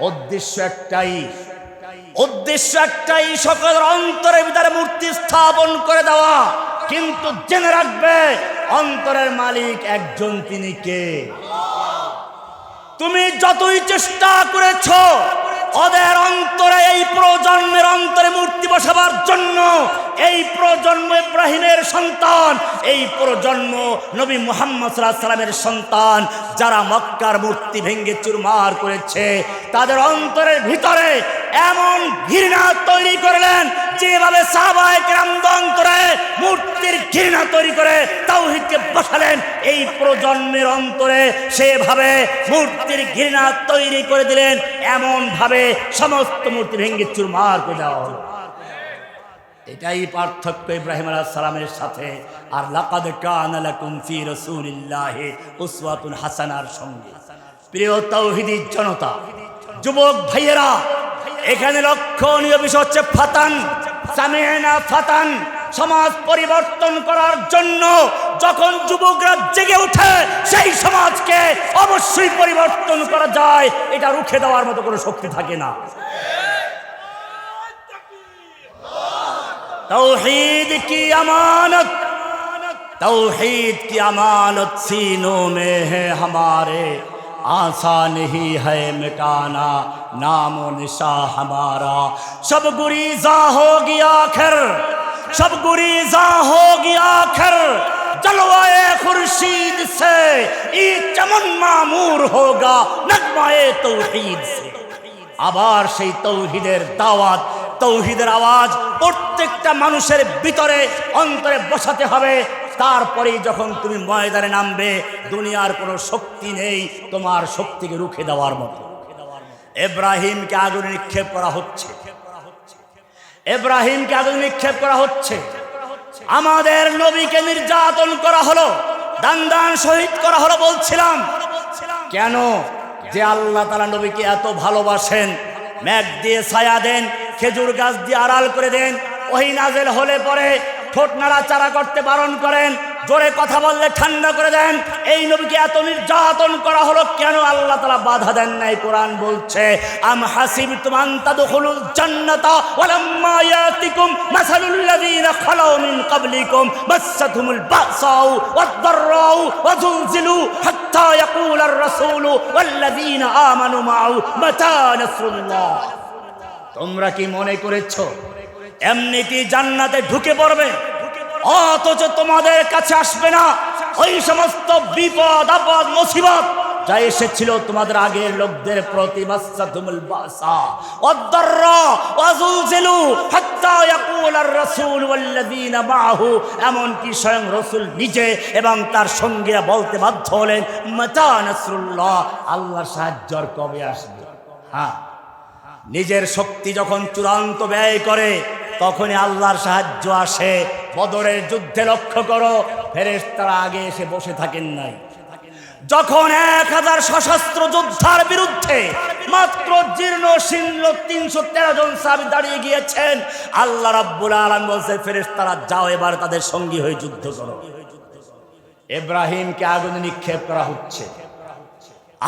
উদ্দেশ্য একটাই, সকলের অন্তরের ভিতরে মূর্তি স্থাপন করে দেওয়া। কিন্তু জেনে রাখবে অন্তরের মালিক একজন, তিনি কে? তুমি যতই চেষ্টা করেছ ওদের অন্তরে, এই প্রজন্মের অন্তরে মূর্তি বসাবার জন্য, এই প্রজন্ম ইব্রাহিমের সন্তান, এই প্রজন্ম নবী মুহাম্মদ সাল্লাল্লাহু আলাইহি সাল্লামের সন্তান, যারা মক্কার মূর্তি ভেঙে চুরমার করেছে, তাদের অন্তরের ভিতরে এমন ঘৃণা তৈরি করলেন, যেভাবে সাহাবায়ে কেরামদের অন্তরে মূর্তির ঘৃণা তৈরি করে তাওহীদকে বসালেন, এই প্রজন্মের অন্তরে সেভাবে মূর্তির ঘৃণা তৈরি করে দিলেন। এমন ভাবে সমস্ত মূর্তি ভেঙে চুরমার করে দেওয়া হলো। এটাই পার্থক্য ইব্রাহিম আলাইহিস সালামের সাথে আর লাকাদ কানা লাকুম ফি রাসূলিল্লাহি উসওয়াতুন হাসানার সঙ্গে। প্রিয় তাওহীদি জনতা, যুবক ভাইয়েরা, এখানে লক্ষণীয় বিষয় হচ্ছে ফাতান, সামি'না ফাতান। সমাজ পরিবর্তন করার জন্য যখন যুবকরা জেগে ওঠে, সেই সমাজকে অবশ্যই পরিবর্তন করা যায়, এটা রুখে দেওয়ার মতো কোনো শক্তি থাকে না। तौहीद की अमानत सीनों में है हमारे, आसान ही है मिटाना नामो निशा हमारा। सब गुरीज़ा होगी आखिर जलवाए खुर्शीद से, ई चमन मामूर होगा नगमाए तौहीद से। আবার সেই তৌহিদের দাওয়াত, তৌহিদের আওয়াজ প্রত্যেকটা মানুষের ভিতরে অন্তরে বসাতে হবে। তারপরেই যখন তুমি ময়দানে নামবে, দুনিয়ার কোনো শক্তি নেই তোমার শক্তিকে রুখে দেওয়ার মতো। ইব্রাহিমকে আগুনে নিক্ষেপ করা হচ্ছে, ইব্রাহিমকে আগুনে নিক্ষেপ করা হচ্ছে। আমাদের নবীকে নির্যাতন করা হলো, দান শহীদ করা হলো। বলছিলাম কেন? যে আল্লাহ তাআলা নবীকে এত ভালোবাসেন, মেঘ দিয়ে ছায়া দেন, খেজুর গাছ দিয়ে আড়াল করে দেন, ওহী নাযিল হলে পরে ঠোঁট নাড়াচাড়া করতে বারণ করেন, জোরে কথা বললে ঠান্ডা করে দেন। এই নবীকে এত নির্যাতন করা হলো কেন? আল্লাহ তাআলা বাধা দেন নাই। কোরআন বলছে, আম হাসিবতুম আন তাদখুলুল জান্নাতা ওয়ালাম্মা ইয়াতিকুম মাসালুল লাযীনা খালাউ মিন ক্বাবলিকুম মাসসাতুহুমুল বাসাউ ওয়াদ-দাররাউ ওয়াযুলজিলু হাত্তা ইয়াকুলার রাসূলু ওয়াল্লাযীনা আমানু মা'হু মাতা নাসরুল্লাহ। তোমরা কি মনে করেছো এমনিতেই জান্নাতে ঢুকে পড়বে, অথচ তোমাদের কাছে আসবে না ওই সমস্ত বিপদ আপদ মুসিবত যা এসেছিল তোমাদের আগের লোকদের প্রতি? মাসসাতুহুমুল বাসা ওয়াদ-দাররা ওয়াযুলজিলু হাত্তা ইয়াকুলার রাসূল ওয়াল্লাযীনা মা'হু, এমনকি স্বয়ং রাসূল নিজে এবং তার সঙ্গীরা বলতে বাধ্য হলেন, মাতা নাসরুল্লাহ, আল্লাহর সাহায্য কবে আসবে? হ্যাঁ, নিজের শক্তি যখন চূড়ান্ত ব্যয় করে তখনই আল্লাহর সাহায্য আসে। বদরের যুদ্ধে লক্ষ্য করো, ফেরেশতারা আগে এসে বসে থাকেন নাই। যখন 1000 সশস্ত্র যোদ্ধার বিরুদ্ধে মাত্র জীর্ণ শীর্ণ 313 জন সাহাবী দাঁড়িয়ে গিয়েছেন, আল্লাহ রাব্বুল আলামিন বলছে, ফেরেশতারা যাও এবার তাদের সঙ্গী হয়ে যুদ্ধ করো। ইব্রাহিমকে আগুনে নিক্ষেপ করা হচ্ছে,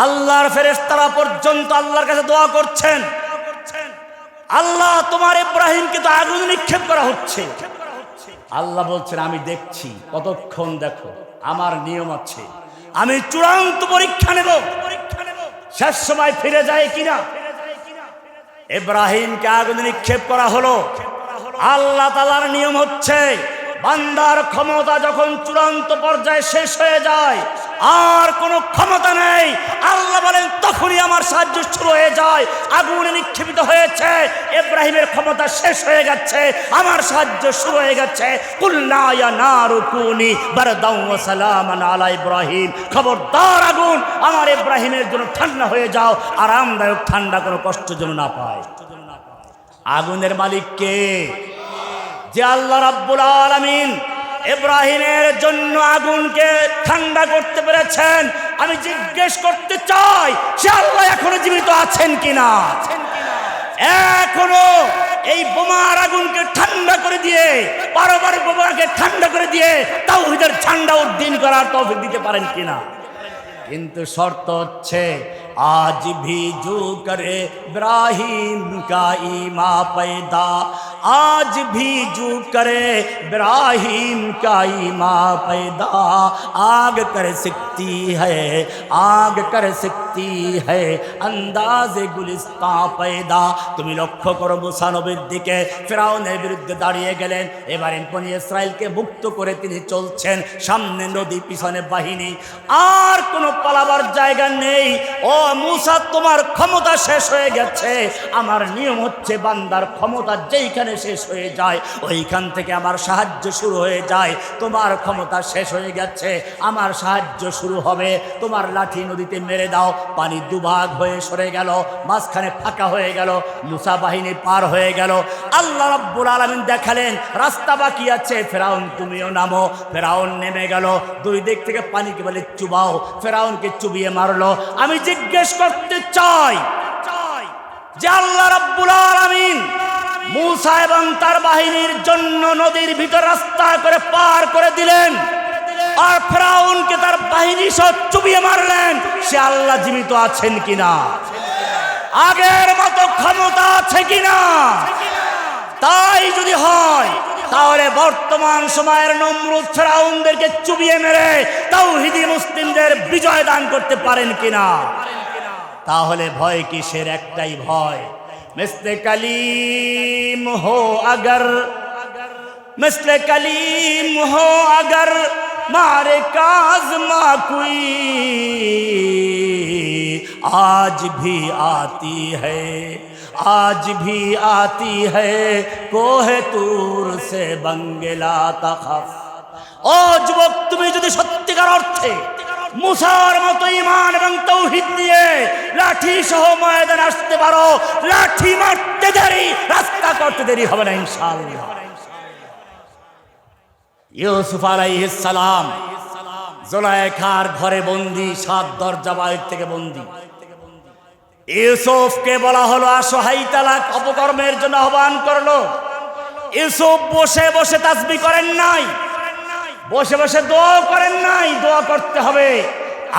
আল্লাহর ফেরেশতারা পর্যন্ত আল্লাহর কাছে দোয়া করছেন, আল্লাহ তোমার ইব্রাহিমকে তো আগুনে নিক্ষেপ করা হচ্ছে। আল্লাহ বলছেন, আমি দেখছি, কতক্ষণ দেখো, আমার নিয়ম আছে, আমি চূড়ান্ত পরীক্ষা নেব, শেষ সময় ফিরে যায় কিনা। ইব্রাহিমকে আগুনে নিক্ষেপ করা হলো। আল্লাহ তাআলার নিয়ম হচ্ছে, বান্দার ক্ষমতা যখন চূড়ান্ত পর্যায়ে শেষ হয়ে যায়, আর কোনো ক্ষমতা নেই, আল্লাহ বলেন তখনই আমার সাহায্য শুরু হয়ে যায়। আগুনে নিক্ষেপিত হয়েছে, ইব্রাহিমের ক্ষমতা শেষ হয়ে গেছে, আমার সাহায্য শুরু হয়ে গেছে। কুল্লা ইয়া নারু কুনি বারদাও ওয়া সালামান আলা ইব্রাহিম, খবরদার আগুন আমার ইব্রাহিমের জন্য ঠান্ডা হয়ে যাও, আরামদায়ক ঠান্ডা, কোনো কষ্ট যেন না পায়। আগুনের মালিক কে? যে আল্লাহ রাব্বুল আলামিন ইব্রাহিমের জন্য আগুনকে ঠান্ডা করতে পেরেছেন। আমি জিজ্ঞেস করতে চাই, সে আল্লাহ এখনো জীবিত আছেন কিনা? এখনো এই বোমার আগুনকে ঠান্ডা করে দিয়ে, পারমাণবিক বোমাকে ঠান্ডা করে দিয়ে তাওহীদের ঝান্ডা উড্ডীন করার তৌফিক দিতে পারেন কিনা? কিন্তু শর্ত হচ্ছে আজ ভি জু করে ইব্রাহিম কা ইমা पैदा, आज भी जू करे इब्राहिम का ईमा पैदा, आग कर सकती है, आग कर सकती है अंदाज़े गुलिस्तां पैदा। তুমি লক্ষ্য করো মুসা নবীর দিকে, ফিরাউনের বিরুদ্ধে দাঁড়িয়ে গেলেন, এবারে বনি ইসরাইলকে মুক্ত করে তিনি চলছেন, সামনে নদী পিছনে বাহিনী, আর কোনো পালাবার জায়গা নেই। ও মুসা, তোমার ক্ষমতা শেষ হয়ে গেছে। আমার নিয়ম হচ্ছে বান্দার ক্ষমতা যেইখানে শেষ হয়ে যায় ওইখান থেকে আমার সাহায্য শুরু হয়ে যায়। তোমার ক্ষমতা শেষ হয়ে গেছে, আমার সাহায্য শুরু হবে। তোমার লাঠি নদীতে মেরে দাও। পানি দুভাগ হয়ে সরে গেল, মাঝখানে ফাঁকা হয়ে গেল, মুসা বাহিনী পার হয়ে গেল। আল্লাহ রাব্বুল আলামিন দেখালেন রাস্তা বাকি আছে, ফেরাউন তুমিও নামো। ফেরাউন নেমে গেল, দুই দিক থেকে পানিকে বলে চুবাও, ফেরাউনকে চুবিয়ে মারলো। আমি জিজ্ঞেস করতে চাই যে আল্লাহ রাব্বুল আলামিন মুসা এবং তার বাহিনীর জন্য নদীর ভিতর রাস্তা করে পার করে দিলেন, আর ফেরাউনকে তার বাহিনী সহ চুবিয়ে মারলেন। সে আল্লাহ জীবিত আছেন কিনা? আগের মতো ক্ষমতা আছে কিনা? তাই যদি হয় তাহলে বর্তমান সময়ের নমরুদ ফেরাউনদেরকে চুবিয়ে মেরে তাওহীদি মুসলিমদের বিজয় দান করতে পারেন কিনা? তাহলে ভয় কিসের? একটাই ভয়, मिस्ले कलीम हो अगर, मिस्ले कलीम हो अगर मारे काज़मा कोई, आज भी आती है, आज भी आती है कोहे तूर से बंगला तखफ। ও যুবক, তুমি যদি সত্যিকার অর্থে মুসার মতো ঈমান এবং তাওহীদ নিয়ে লাঠি সহ ময়দানে আসতে পারো, লাঠি মারতে দেরি, রাস্তা করতে দেরি হবে না ইনশাআল্লাহ। ইউসুফ আলাইহিস সালাম জুলাইখার ঘরে বন্দী, 7 দরজা বাইরে থেকে বন্দী। ইউসুফকে বলা হলো আসো, হাইতালাক অপকর্মের জন্য আহ্বান করলো। ইউসুফ বসে বসে তাসবিহ করেন নাই, বসে বসে দোয়া করেন নাই। দোয়া করতে হবে।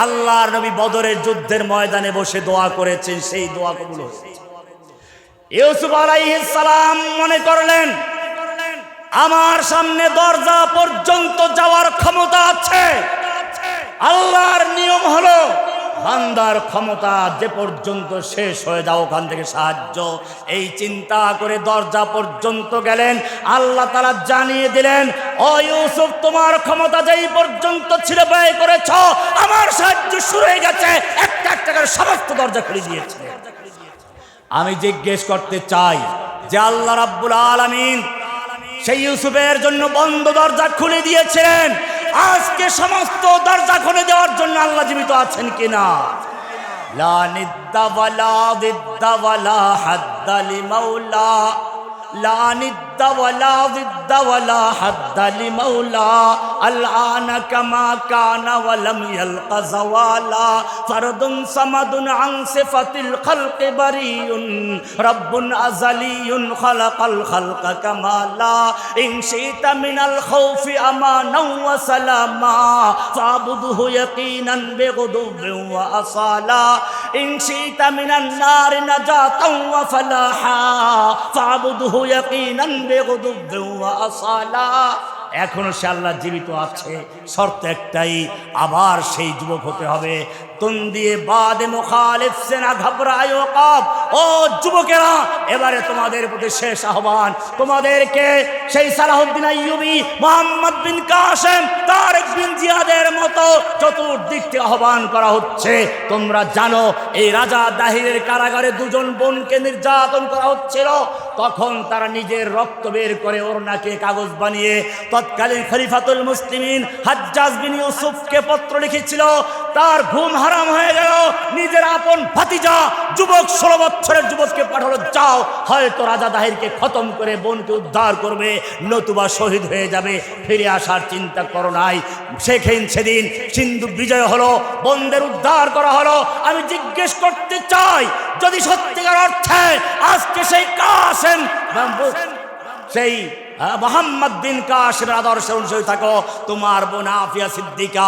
আল্লাহর নবী বদরের যুদ্ধের ময়দানে বসে দোয়া করেছেন, সেই দোয়া কবুল হয়েছে। ইউসুফ আলাইহিস সালাম মনে করলেন আমার সামনে দরজা পর্যন্ত যাওয়ার ক্ষমতা আছে। আল্লাহর নিয়ম হলো বান্দার ক্ষমতা যে পর্যন্ত শেষ হয়ে যাও ওখান থেকে সাহায্য। এই চিন্তা করে দরজা পর্যন্ত গেলেন। আল্লাহ তাআলা জানিয়ে দিলেন, ও ইউসুফ, তোমার ক্ষমতা যেই পর্যন্ত ছিল ব্যয় করেছ, আমার সাহায্য শুরু হয়ে গেছে। একটা একটা করে সমস্ত দরজা খুলে দিয়েছে। আমি জিজ্ঞেস করতে চাই যে আল্লাহ রাব্বুল আলামিন সেই ইউসুফের জন্য বন্ধ দরজা খুলে দিয়েছিলেন, আজকে সমস্ত দরজা খুলে দেওয়ার জন্য আল্লাহ জীবিত আছেন কিনা? লা নিদ্দা ওয়ালা দিদ্দা ওয়ালা হাদ্দা লিমাওলা, লা নিদ্দা ওয়ালা দিদ্দা ওয়ালা হাদ্দা লিমাওলা, আলআনা কামা কানা ওয়া লাম ইয়ালকা যাওয়ালা, ফারদুন সামাদুন আন সিফাতিল খালকি বারিউন, রাব্বুন আযালিয়ুন খালাকাল খালকা কামালা, ইন শিতা মিনাল খাউফি আমানাও ওয়া সালামা, ফাবুদহু ইয়াকিনান বিগুদুবিন ওয়া আসালা, ইন শিতা মিনান নারি নাজাতাও ওয়া ফালাহা, ফাবুদহু ইয়াকিনান বিগুদুবিন ওয়া আসালা। এখনো সে আল্লাহ জীবিত আছে, শর্ত একটাই, আবার সেই যুবক হতে হবে। তুম দিয়ে বাদে মুখালিফ সে না ঘবরায় কাব। ও যুবকেরা, এবারে তোমাদের প্রতি শেষ আহ্বান। তোমাদেরকে সেই সালাহুদ্দিন আইয়ুবী, মোহাম্মদ বিন কাসেম, তারেক বিন জিয়াদের মতো চতুর্দিক থেকে আহ্বান করা হচ্ছে। তোমরা জানো এই রাজা দাহিরের কারাগারে 2 জন বোনকে নির্যাতন করা হচ্ছিল। তখন তারা নিজের রক্ত বের করে ওড়নাকে কাগজ বানিয়ে তৎকালীন খলিফাতুল মুসলিমিন হাজ্জাজ বিন ইউসুফকে পত্র লিখেছিল। তার ঘুম হারাম হয়ে গেল। নিজের আপন ভাতিজা যুবক 16 বছরের যুবককে পাঠালো, যাও হয়তো রাজা দাহিরকে খতম করে বোনকে উদ্ধার করবে, নতুবা শহীদ হয়ে যাবে, ফিরে আসার চিন্তা করো নাই। সেদিন সিন্ধু বিজয় হলো, বোনদের উদ্ধার করা হলো। আমি জিজ্ঞেস করতে চাই, যদি সত্যিকার অর্থে আজকে সেই কাসেম সেই মোহাম্মদ বিন কাসেমের আদর্শের অনুসারী থাকো, তোমার বোন আফিয়া সিদ্দিকা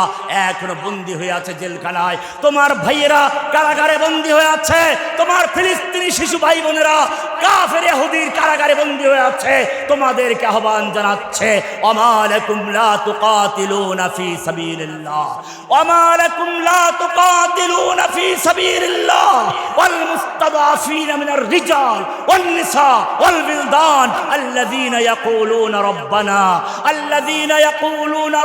এখনো বন্দী হয়ে আছে জেলখানায়, তোমার ভাইয়েরা কারাগারে বন্দী হয়ে আছে, তোমার ফিলিস্তিনি শিশু ভাই বোনেরা কাফের ইহুদির কারাগারে বন্দী হয়ে আছে। তোমাদেরকে আহ্বান জানাচ্ছে, ওমা লাকুম লা তুকাতিলুনা ফি সাবিলিল্লাহ, ওমা লাকুম লা তুকাতিলুনা ফি সাবিলিল্লাহ ওয়াল মুস্তাদাফিনা মিনার রিজাল ওয়ান নিসা ওয়াল বিলদান আল্লাযীনা يقولون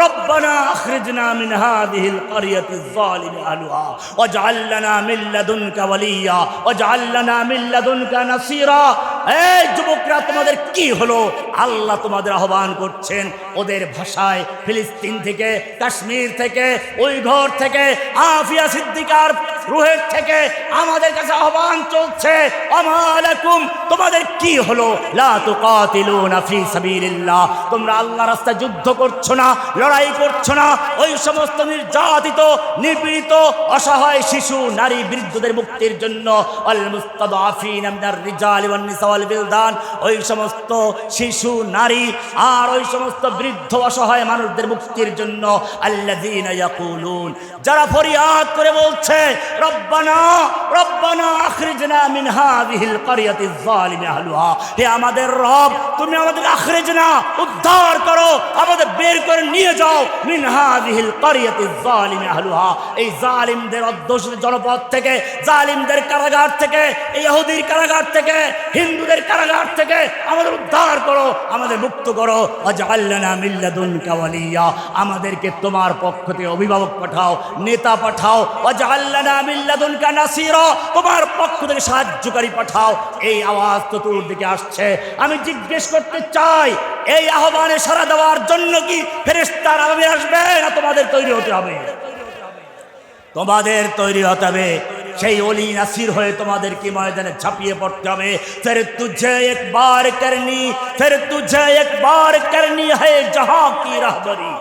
ربنا أخرجنا من هذه القرية الظالم أهلها واجعل لنا من لدنك وليا واجعل لنا من لدنك نصيرا। এই যুবকরা, তোমাদের কি হলো? আল্লাহ তোমাদের আহ্বান করছেন ওদের ভাষায়, ফিলিস্তিন থেকে, কাশ্মীর থেকে, ওই ঘর থেকে, আফিয়া সিদ্দিকার রুহের থেকে আমাদের কাছে আহ্বান চলছে, ওমা লাকুম, তোমাদের কি হলো? লা তুকাতিলুনা ফি সাবিলিল্লাহ, তোমরা আল্লাহর রাস্তায় যুদ্ধ করছো না, লড়াই করছো না। ওই সমস্ত নির্যাতিত, নিপীড়িত, অসহায় শিশু, নারী, বৃদ্ধদের মুক্তির জন্য, আল মুস্তাদাফিনা মিনার রিজাল ওয়ান নিসা ওয়াল বিলদান, ওই সমস্ত শিশু, নারী আর ওই সমস্ত বৃদ্ধ অসহায় মানুষদের মুক্তির জন্য, আল্লাযীনা ইয়াকুলুন, যারা ফরিয়াদ করে বলছে, রব্বানা রব্বানা আখরিজনা মিন হাযিহিল ক্বরিয়াতিজ যালিমি আহলুহা, হে আমাদের রব, তুমি আমাদের আখরিজনা, উদ্ধার করো, আমাদের বের করে নিয়ে যাও, মিন হাযিহিল ক্বরিয়াতিজ যালিমি আহলুহা, এই জালিমদের অধ্যুষিত জনপদ থেকে, জালিমদের কারাগার থেকে, এই ইহুদির কারাগার থেকে, হিন্দুদের কারাগার থেকে আমাদের উদ্ধার করো, আমাদের মুক্ত করো। ওয়াজআল লানা মিন লাদুনকা ওয়ালিয়া, আমাদেরকে তোমার পক্ষ থেকে অভিভাবক পাঠাও, নেতা পাঠাও। ওয়াজআল লানা মিন লাদুনকা নাসীরা, তোমার পক্ষ থেকে সাহায্যকারী পাঠাও। এই আওয়াজ চতুর্দিকে আসছে। আমি জিজ্ঞেস করতে চাই, এই আহ্বানে সাড়া দেওয়ার জন্য কি ফেরেশতারা আসবে, না তোমাদের তৈরি হতে হবে? তোমাদের তৈরি হতে হবে। সেই ওলি নাসির হয়ে তোমাদেরকে ময়দানে ঝাঁপিয়ে পড়তে হবে। ফির তুঝে একবার করনি, ফির তুঝে একবার করনি হে জাহাঁ কি রাহবরি।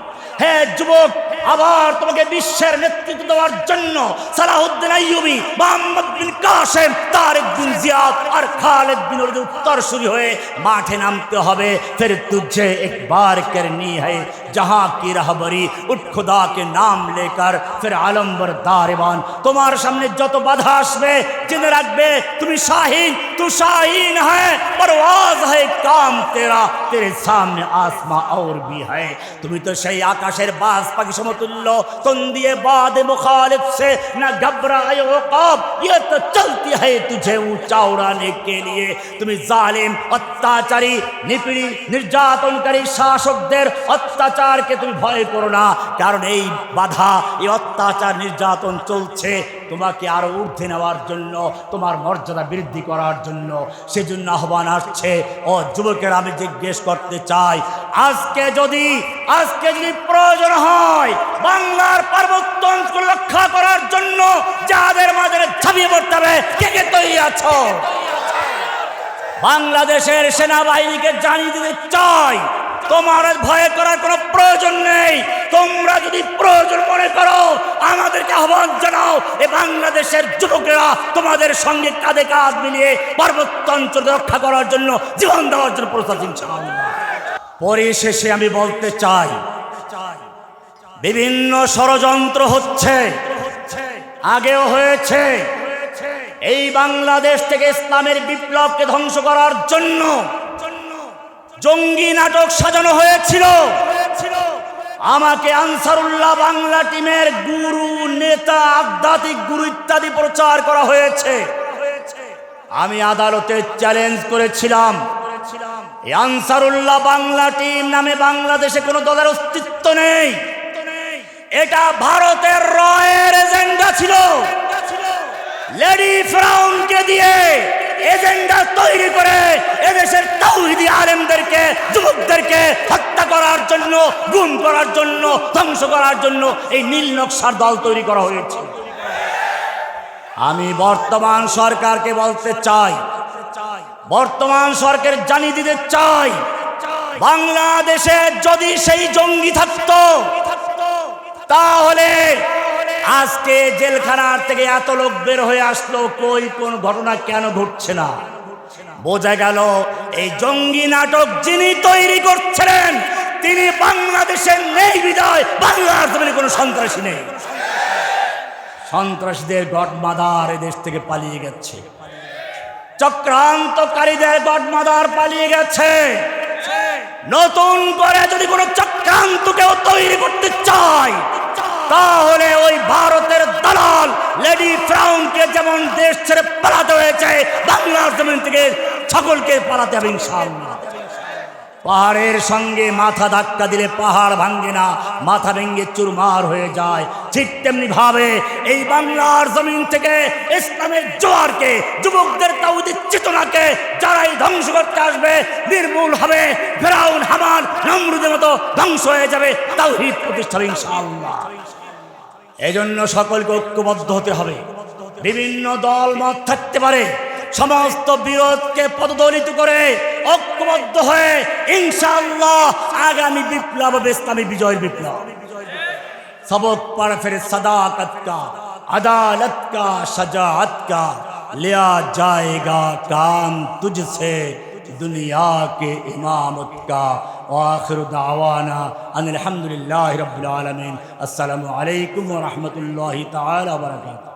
হে যুবক, আবার তোমাকে বিশ্বের নেতৃত্ব দেওয়ার জন্য সালাহুদ্দিন আইয়ুবী, মোহাম্মদ বিন কাসেম, তারেক বিন জিয়াদ আর খালিদ বিন ওলীদের উত্তরসূরি হয়ে মাঠে নামতে হবে। ফির তুঝে একবার করনি है जहां की रहबरी, उठ खुदा के नाम लेकर फिर आलम बरदारबान। তোমার সামনে যত বাধা আসবে জেনে রাখবে, তুমি শাহিন, तू शाहीन है, परवाज है काम तेरा, तेरे सामने आसमां और भी है। তুমি তো সেই আকাশের বাজ পাখি সমতুল্য, तुम दिए बाद मुखालिफ से न घबराए ওকাব, ये तो चलती है तुझे ऊंचा उड़ाने के लिए। তুমি জালিম, অত্যাচারী, নিপীড়ি, নির্যাতনকারী শাসকদের অত্যাচারকে তুমি ভয় করো না, কারণ এই বাধা, এই অত্যাচার, নির্যাতন চলছে তোমাকে আরো ঊর্ধ্বে নেওয়ার জন্য, তোমার মর্যাদা বৃদ্ধি করার জন্য। সেজন্য আহ্বান আসছে। ও যুবকের, আমি জিজ্ঞেস করতে চাই, আজকে যদি প্রয়োজন হয় বাংলার পার্বত্য অঞ্চল রক্ষা করার জন্য যাদের মাঝে ঝাঁপিয়ে পড়তে হবে, কে কে তৈরি আছো? বাংলাদেশের সেনাবাহিনীকে জানিয়ে দিতে চাই, তোমার ভয় করার কোনো প্রয়োজন নেই। তোমরা যদি প্রয়োজন মনে করো, আমাদেরকে আহ্বান জানাও। এই বাংলাদেশের যুবকেরা তোমাদের সঙ্গে কাঁধে কাঁধ মিলিয়ে পার্বত্য অঞ্চল রক্ষা করার জন্য, জীবন দেওয়ার জন্য প্রস্তুত ইনশাআল্লাহ। পরিশেষে আমি বলতে চাই, বিভিন্ন ষড়যন্ত্র হচ্ছে, আগেও হয়েছে। এই বাংলাদেশ থেকে ইসলামের বিপ্লবকে ধ্বংস করার জন্য জঙ্গি নাটক সাজানো হয়েছিল। আমাকে আনসারুল্লাহ বাংলা টিমের গুরু, নেতা, আধ্যাত্মিক গুরু ইত্যাদি প্রচার করা হয়েছে। আমি আদালতে চ্যালেঞ্জ করেছিলাম, এই আনসারুল্লাহ বাংলা টিম নামে বাংলাদেশে কোনো দলের অস্তিত্ব নেই। এটা ভারতের রয়ের এজেন্ডা ছিল। লেডি ফ্রাউনকে দিয়ে এজেন্ডা তৈরি তৈরি করে এদেশের তাওহীদি আলেমদেরকে, যুবকদেরকে হত্যা করার জন্য, গুম করার জন্য, ধ্বংস করার জন্য এই নীল নকশার দল তৈরি করা হয়েছে। আমি বর্তমান সরকারকে বলতে চাই, বর্তমান সরকার জানিয়ে দিতে চাই, বাংলাদেশে যদি সেই জঙ্গি থাকতো তাহলে আজকে জেলখানার থেকে এত লোক বের হয়ে আসলো, কই কোন ঘটনা কেন ঘটছে না? বোঝা গেল এই জঙ্গি নাটক যিনি তৈরি করছিলেন তিনি বাংলাদেশের নেই বিদায় বাংলার জমিনে কোনো সন্ত্রাসী নেই। সন্ত্রাসীদের গডমাদার এদেশ থেকে পালিয়ে গেছে, চক্রান্তকারীদের গডমাদার পালিয়ে গেছে। নতুন করে যদি কোনো চক্রান্ত কেউ তৈরি করতে চায় তাহলে ওই ভারতের দালাল লেডি ফ্রাউনকে যেমন দেশ ছেড়ে পালাতে হয়েছে, বাংলার জমিন থেকে সকলকে পালাতে হবে ইনশাআল্লাহ। পাহাড়ের সঙ্গে মাথা ধাক্কা দিলে পাহাড় ভাঙে না, মাথা ভেঙে চুরমার হয়ে যায়। ঠিক তেমনি ভাবে এই বাংলার জমিন থেকে ইসলামের জোয়ারকে, যুবকদের তাওহীদ চেতনাকে যারাই ধ্বংস করতে আসবে নির্মূল হবে। ফিরআউন, হামান, নমরুদের মতো ধ্বংস হয়ে যাবে, তাওহীদ প্রতিষ্ঠা হবে ইনশাআল্লাহ। এজন্য সকলকে ঐক্যবদ্ধ হতে হবে। বিভিন্ন দল মত থাকতে পারে, সমস্ত বিরোধকে পদদলিত করে ঐক্যবদ্ধ হয়ে ইনশাআল্লাহ আগামী বিপ্লব হবে ইসলামী বিজয়ের বিপ্লব। सबक पढ़ फिर सदाकत का, अदालत का, शजाअत का, लिया जाएगा काम तुझसे दुनिया के इमामत का। आखिर दावाना अनिल हम्दुलिल्लाहि रब्बिल आलमीन। अस्सलामु अलैकुम व रहमतुल्लाहि तआला व बरकातुहू।